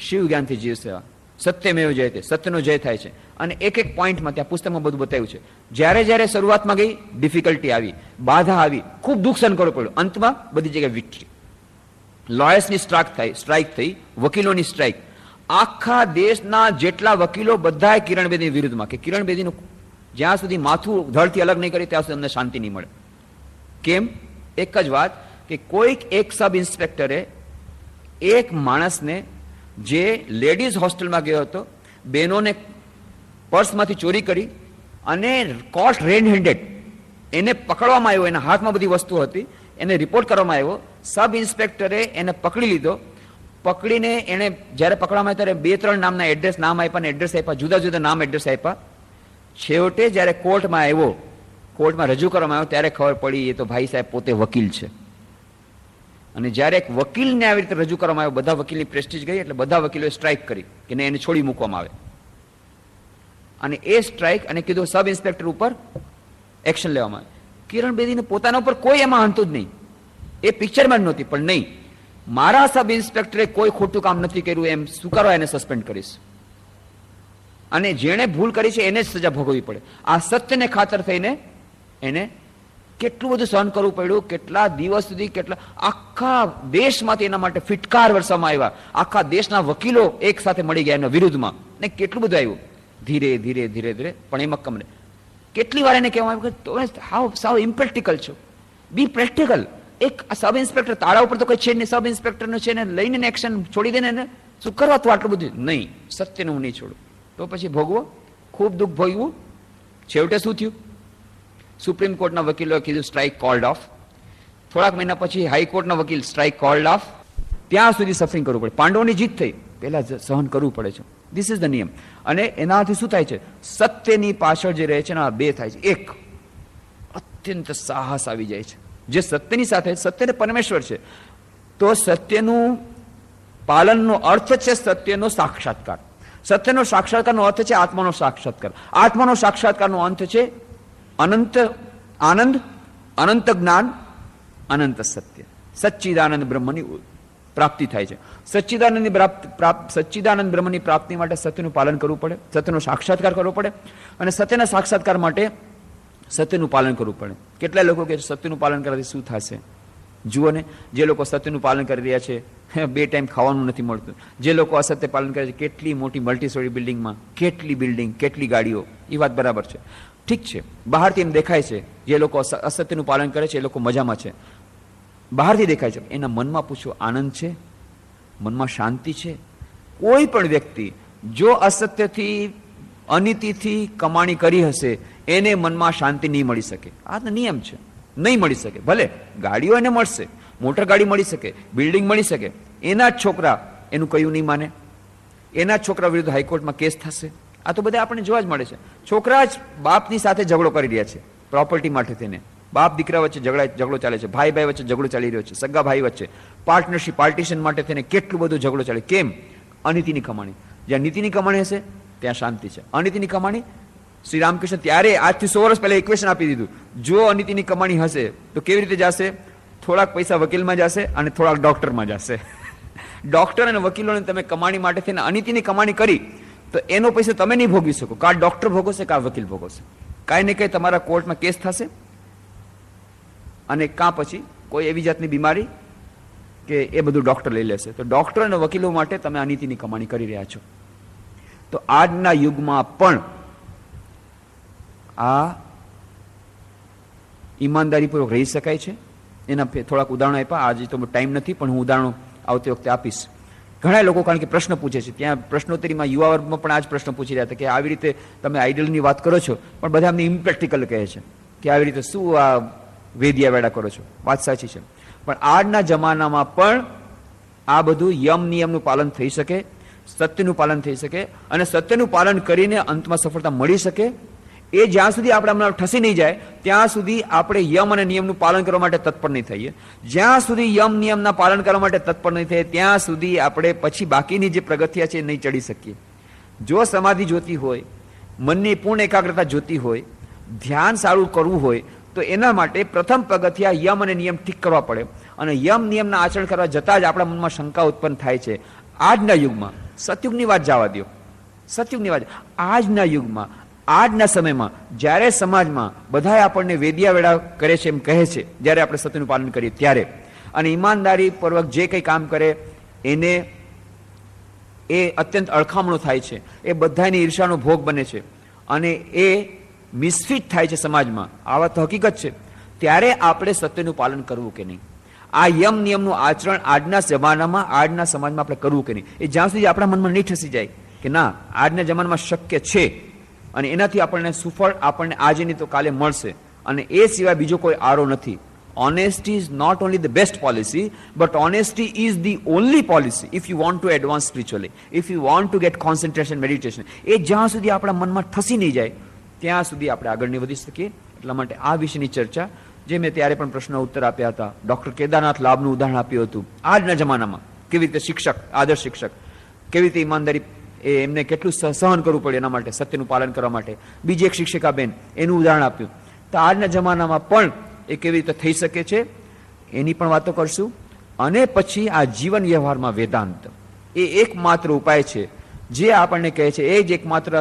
શિવ જ્ઞાનથી જીવ સેવા, સત્યમેવ જયતે, સત્યનો જય થાય છે. અને એક એક પોઈન્ટમાં ત્યાં પુસ્તકમાં બધું બતાવ્યું છે. જ્યારે જ્યારે શરૂઆતમાં ગઈ ડિફિકલ્ટી આવી, બાધા આવી, ખૂબ દુઃખ સહન કરવું પડ્યું, અંતમાં બધી જગ્યાએ વિક્ટરી. લોયર્સની સ્ટ્રાઇક થઈ, વકીલોની સ્ટ્રાઇક. આખા દેશના જેટલા વકીલો બધા કિરણ બેદીની વિરુદ્ધમાં, કે કિરણ બેદીનું જ્યાં સુધી માથું ધડથી અલગ નહીં કરી ત્યાં સુધી અમને શાંતિ નહીં મળે. કેમ? એક જ વાત કે કોઈક એક સબ ઇન્સ્પેક્ટરે એક માણસને જે લેડીઝ હોસ્ટેલમાં ગયો હતો, બહેનોને પર્સમાંથી ચોરી કરી અને કોર્ટ રેડ હેન્ડેડ એને પકડવામાં આવ્યો, એના હાથમાં બધી વસ્તુઓ હતી, એને રિપોર્ટ કરવામાં આવ્યો. સબ ઇન્સ્પેક્ટરે એને પકડી લીધો. પકડીને એને જ્યારે પકડવામાં આવ્યો ત્યારે 2-3 નામના નામ આપ્યા ને એડ્રેસ આપ્યા, જુદા જુદા નામ એડ્રેસ આપ્યા. છેવટે જ્યારે કોર્ટમાં આવ્યો, કોર્ટમાં રજૂ કરવામાં આવ્યો ત્યારે ખબર પડી એ તો ભાઈ સાહેબ પોતે વકીલ છે. અને જ્યારે એક વકીલને આવી રીતે રજૂ કરવામાં આવ્યો, બધા વકીલની પ્રેસ્ટીજ ગઈ, એટલે બધા વકીલોએ સ્ટ્રાઇક કરી કે એને છોડી મૂકવામાં આવે. અને એ સ્ટ્રાઇક અને કીધું સબ ઇન્સ્પેક્ટર ઉપર એક્શન લેવામાં આવે. કિરણ બેદીને પોતાના ઉપર કોઈ એમાં હતું જ નહીં, એ પિક્ચરમાં જ નહોતી, પણ નહીં, મારા સબ ઇન્સ્પેક્ટરે કોઈ ખોટું કામ નથી કર્યું એમ સ્વીકારવા એને સસ્પેન્ડ કરીશ, અને જેણે ભૂલ કરી છે એને જ સજા ભોગવવી પડે. આ સત્યને ખાતર થઈને એને કેટલું બધું સહન કરવું પડ્યું, કેટલા દિવસ સુધી, કેટલા આખા દેશમાંથી એના માટે ફિટકાર વરસાવવામાં આવ્યા, આખા દેશના વકીલો એક સાથે મળી ગયા એના વિરુદ્ધમાં, ને કેટલું બધું આવ્યું. ધીરે ધીરે ધીરે ધીરે પણ એ મક્કમને કેટલી વાર એને કહેવામાં આવ્યું કે હાવ સાવ ઇમ્પ્રેક્ટિકલ છો, બી પ્રેક્ટિકલ. એક સબ ઇન્સ્પેક્ટર તારા ઉપર તો કોઈ છે નહીં, સબ ઇન્સ્પેક્ટરનો છે ને લઈને એક્શન છોડી દે ને, શું કરવા તું આટલું બધું? નહીં, સત્યને હું નહીં છોડું. તો પછી ભોગવો, ખૂબ દુઃખ ભોગવું. છેવટે શું થયું? સુપ્રીમ કોર્ટના વકીલોએ કીધું સ્ટ્રાઇક કોલ્ડ ઓફ. થોડાક મહિના પછી હાઈકોર્ટના વકીલ સ્ટ્રાઇક કોલ્ડ ઓફ. ત્યાં સુધી સફરિંગ કરવું પડે. પાંડવોની જીત થઈ, પહેલા સહન કરવું પડે છે. ધીસ ઇઝ ધ નિયમ. અને એનાથી શું થાય છે? સત્યની પાછળ જે રહે છે ને, આ બે થાય છે. એક, અત્યંત સાહસ આવી જાય છે જે સત્યની સાથે. સત્ય પરમેશ્વર છે, તો સત્યનું પાલનનો અર્થ છે સત્યનો સાક્ષાત્કાર. સત્યનો સાક્ષાત્કારનો અર્થ છે આત્માનો સાક્ષાત્કાર. આત્માનો સાક્ષાત્કારનો અંત છે અનંત આનંદ, અનંત જ્ઞાન, અનંત સત્ય, સચ્ચિદાનંદ બ્રહ્મની પ્રાપ્તિ થાય છે. સચ્ચિદાનંદ બ્રહ્મની પ્રાપ્તિ માટે સત્યનું પાલન કરવું પડે, સત્યનો સાક્ષાત્કાર કરવો પડે, અને સત્યના સાક્ષાત્કાર માટે સત્યનું પાલન કરવું પડે. કેટલા લોકો કે સત્યનું પાલન કરવાથી શું થશે? જુઓ ને, જે લોકો સત્યનું પાલન કરી રહ્યા છે 2 ટાઈમ ખાવાનું નથી મળતું. જે લોકો અસત્ય પાલન કરે છે, કેટલી મોટી મલ્ટી સ્ટોરી બિલ્ડિંગમાં કેટલી બિલ્ડિંગ, કેટલી ગાડીઓ. એ વાત બરાબર છે, ઠીક છે, બહારથી એમ દેખાય છે. જે લોકો અસત્યનું પાલન કરે છે એ લોકો મજામાં છે, બહારથી દેખાય છે. એના મનમાં પૂછો, આનંદ છે? મનમાં શાંતિ છે? કોઈ પણ વ્યક્તિ જો અસત્યથી, અનીતિથી કમાણી કરી હશે, એને મનમાં શાંતિ નહીં મળી શકે. આ નિયમ છે, નહીં મળી શકે. ભલે ગાડીઓ એને મળશે, મોટર ગાડી મળી શકે, બિલ્ડિંગ મળી શકે, એના જ છોકરા એનું કયું નહીં માને, એના જ છોકરા વિરુદ્ધ હાઈકોર્ટમાં કેસ થશે. આ તો બધા આપણને જોવા જ મળે છે. છોકરા જ બાપની સાથે ઝઘડો કરી રહ્યા છે પ્રોપર્ટી માટે થઈને. બાપ દીકરા વચ્ચે ઝઘડો ચાલે છે, ભાઈ ભાઈ વચ્ચે ઝઘડો ચાલી રહ્યો છે, સગા ભાઈ વચ્ચે પાર્ટનરશિપ, પાર્ટીશન માટે થઈને કેટલું બધું ઝઘડો ચાલે. કેમ? અનીતિની કમાણી. જ્યાં નીતિની કમાણી હશે ત્યાં શાંતિ છે. અનીતિની કમાણી, શ્રી રામકૃષ્ણ ત્યારે આજથી 100 વર્ષ પહેલા ઇક્વેશન આપી દીધું. જો અનીતિની કમાણી હશે તો કેવી રીતે જશે? થોડાક પૈસા વકીલમાં જશે અને થોડાક ડોક્ટરમાં જશે. ડોક્ટર અને વકીલોને તમે કમાણી માટે થઈને અનીતિની કમાણી કરી તો એનો પૈસા તમે નહીં ભોગવી શકો. કાં ડોક્ટર ભોગવશે, કાં વકીલ ભોગવશે. કાંઈ ને કંઈ તમારા કોર્ટમાં કેસ થશે, અને કાં પછી કોઈ એવી જાતની બીમારી કે એ બધું ડોક્ટર લઈ લેશે. તો ડોક્ટર અને વકીલો માટે તમે અનીતિની કમાણી કરી રહ્યા છો. તો આજના યુગમાં પણ આ ઈમાનદારીપૂર્વક રહી શકાય છે. એના થોડાક ઉદાહરણો આપ્યા. આજે તો ટાઈમ નથી, પણ હું ઉદાહરણો આવતી વખતે આપીશ. ઘણા લોકો કારણ કે પ્રશ્ન પૂછે છે, ત્યાં પ્રશ્નોત્તરીમાં યુવા વર્ગમાં પણ આ જ પ્રશ્ન પૂછી રહ્યા હતા કે આવી રીતે તમે આઈડિયલની વાત કરો છો, પણ બધા અમને ઇમ્પ્રેક્ટિકલ કહે છે કે આવી રીતે શું આ વેદિયા વેડા કરો છો. વાત સાચી છે, પણ આજના જમાનામાં પણ આ બધું યમ નિયમનું પાલન થઈ શકે, સત્યનું પાલન થઈ શકે અને સત્યનું પાલન કરીને અંતમાં સફળતા મળી શકે, એ જ્યાં સુધી આપણે ઠસી નહીં જાય ત્યાં સુધી આપણે યમ અને નિયમનું પાલન કરવા માટે તત્પર નહીં થઈએ. જ્યાં સુધી યમ નિયમના પાલન કરવા માટે તત્પર નહીં થઈએ ત્યાં સુધી આપણે પછી બાકીની જે પ્રગતિયા છે એ નહીં ચડી શકીએ. જો સમાધિ જોતી હોય, મનની પૂર્ણ એકાગ્રતા જોતી હોય, ધ્યાન સારું કરવું હોય તો એના માટે પ્રથમ પગથિયા યમ અને નિયમ ઠીક કરવા પડે. અને યમ નિયમના આચરણ કરવા જતાં જ આપણા મનમાં શંકા ઉત્પન્ન થાય છે. આજના યુગમાં, સતયુગની વાત જવા દો, સતયુગની વાત, આજના યુગમાં, આજના સમયમાં જ્યારે સમાજમાં બધાએ આપણને વેદિયા વેડા કરે છે એમ કહે છે, જ્યારે આપણે સત્યનું પાલન કરીએ ત્યારે, અને ઈમાનદારીપૂર્વક જે કંઈ કામ કરે એને એ અત્યંત અળખામણો થાય છે, એ બધાની ઈર્ષાનો ભોગ બને છે અને એ મિસફિટ થાય છે સમાજમાં, આ વાત તો હકીકત છે. ત્યારે આપણે સત્યનું પાલન કરવું કે નહીં, આ યમ નિયમનું આચરણ આજના જમાનામાં, આજના સમાજમાં આપણે કરવું કે નહીં, એ જ્યાં સુધી આપણા મનમાં નહીં ઠસી જાય કે ના આજના જમાનામાં શક્ય છે અને એનાથી આપણને સુફળ આપણને આજે નહીં તો કાલે મળશે, અને એ સિવાય બીજો કોઈ આરો નથી. Honesty is not only the best policy, but honesty is the only policy if you want to advance spiritually, if you want to get concentration, meditation. એ જ્યાં સુધી આપણા મનમાં ઠસી નહીં જાય ત્યાં સુધી આપણે આગળ નહીં વધી શકીએ. એટલા માટે આ વિષયની ચર્ચા, જે મેં ત્યારે પણ પ્રશ્ન ઉત્તર આપ્યા હતા, ડૉક્ટર કેદારનાથ લાભનું ઉદાહરણ આપ્યું હતું, આજના જમાનામાં કેવી રીતે શિક્ષક, આદર્શ શિક્ષક, કેવી રીતે ઈમાનદારી એમને કેટલું સહન કરવું પડે એના માટે, સત્યનું પાલન કરવા માટે. બીજી એક શિક્ષિકા બેન, એનું ઉદાહરણ આપ્યું. તો આજના જમાનામાં પણ એ કેવી રીતે થઈ શકે છે એની પણ વાતો કરશું. અને પછી આ જીવન વ્યવહારમાં વેદાંત એ એકમાત્ર ઉપાય છે જે આપણને કહે છે, એ જ એકમાત્ર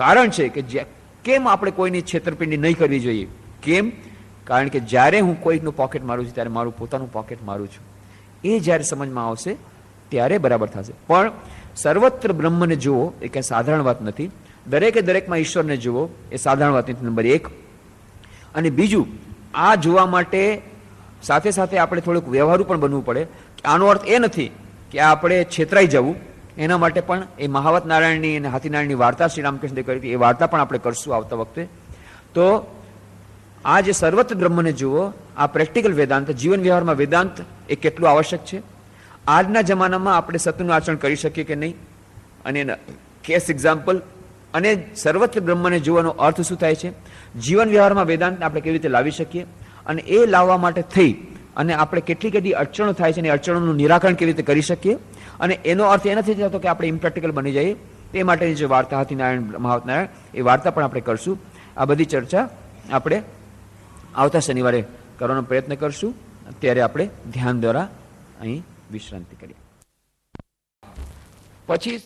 કારણ છે કે કેમ આપણે કોઈની છેતરપિંડી નહીં કરવી જોઈએ. કેમ? કારણ કે જ્યારે હું કોઈકનું પોકેટ મારું છું ત્યારે મારું પોતાનું પોકેટ મારું છું. એ જ્યારે સમજમાં આવશે ત્યારે બરાબર થશે. પણ સર્વત્ર બ્રહ્મને જુઓ એ કંઈ સાધારણ વાત નથી. દરેકે દરેકમાં ઈશ્વરને જુઓ એ સાધારણ વાત નથી, નંબર એક. અને બીજું, આ જોવા માટે સાથે સાથે આપણે થોડુંક વ્યવહારુ પણ બનવું પડે. આનો અર્થ એ નથી કે આપણે છેતરાઈ જવું, એના માટે પણ એ મહાવત નારાયણની અને હાથીનારાયણની વાર્તા શ્રી રામકૃષ્ણે કરી હતી, એ વાર્તા પણ આપણે કરશું આવતા વખતે. તો આ જે સર્વત્ર બ્રહ્મને જુઓ, આ પ્રેક્ટિકલ વેદાંત, જીવન વ્યવહારમાં વેદાંત એ કેટલું આવશ્યક છે. આજના જમાનામાં આપણે સત્યનું આચરણ કરી શકીએ કે નહીં, અને એના કેસ એક્ઝામ્પલ. અને સર્વત્ર બ્રહ્મને જોવાનો અર્થ શું થાય છે, જીવન વ્યવહારમાં વેદાંતને આપણે કેવી રીતે લાવી શકીએ, અને એ લાવવા માટે થઈ અને આપણે કેટલી કેટલી અડચણો થાય છે અને અડચણોનું નિરાકરણ કેવી રીતે કરી શકીએ. અને એનો અર્થ એ નથી થતો કે આપણે ઇમ્પ્રેક્ટિકલ બની જઈએ. એ માટેની જે વાર્તા હતી નારાયણ મહાવતનારાયણ, એ વાર્તા પણ આપણે કરશું. આ બધી ચર્ચા આપણે આવતા શનિવારે કરવાનો પ્રયત્ન કરશું. અત્યારે આપણે ધ્યાન દ્વારા અહીં વિશ્રાંતિ કરીએ. પછી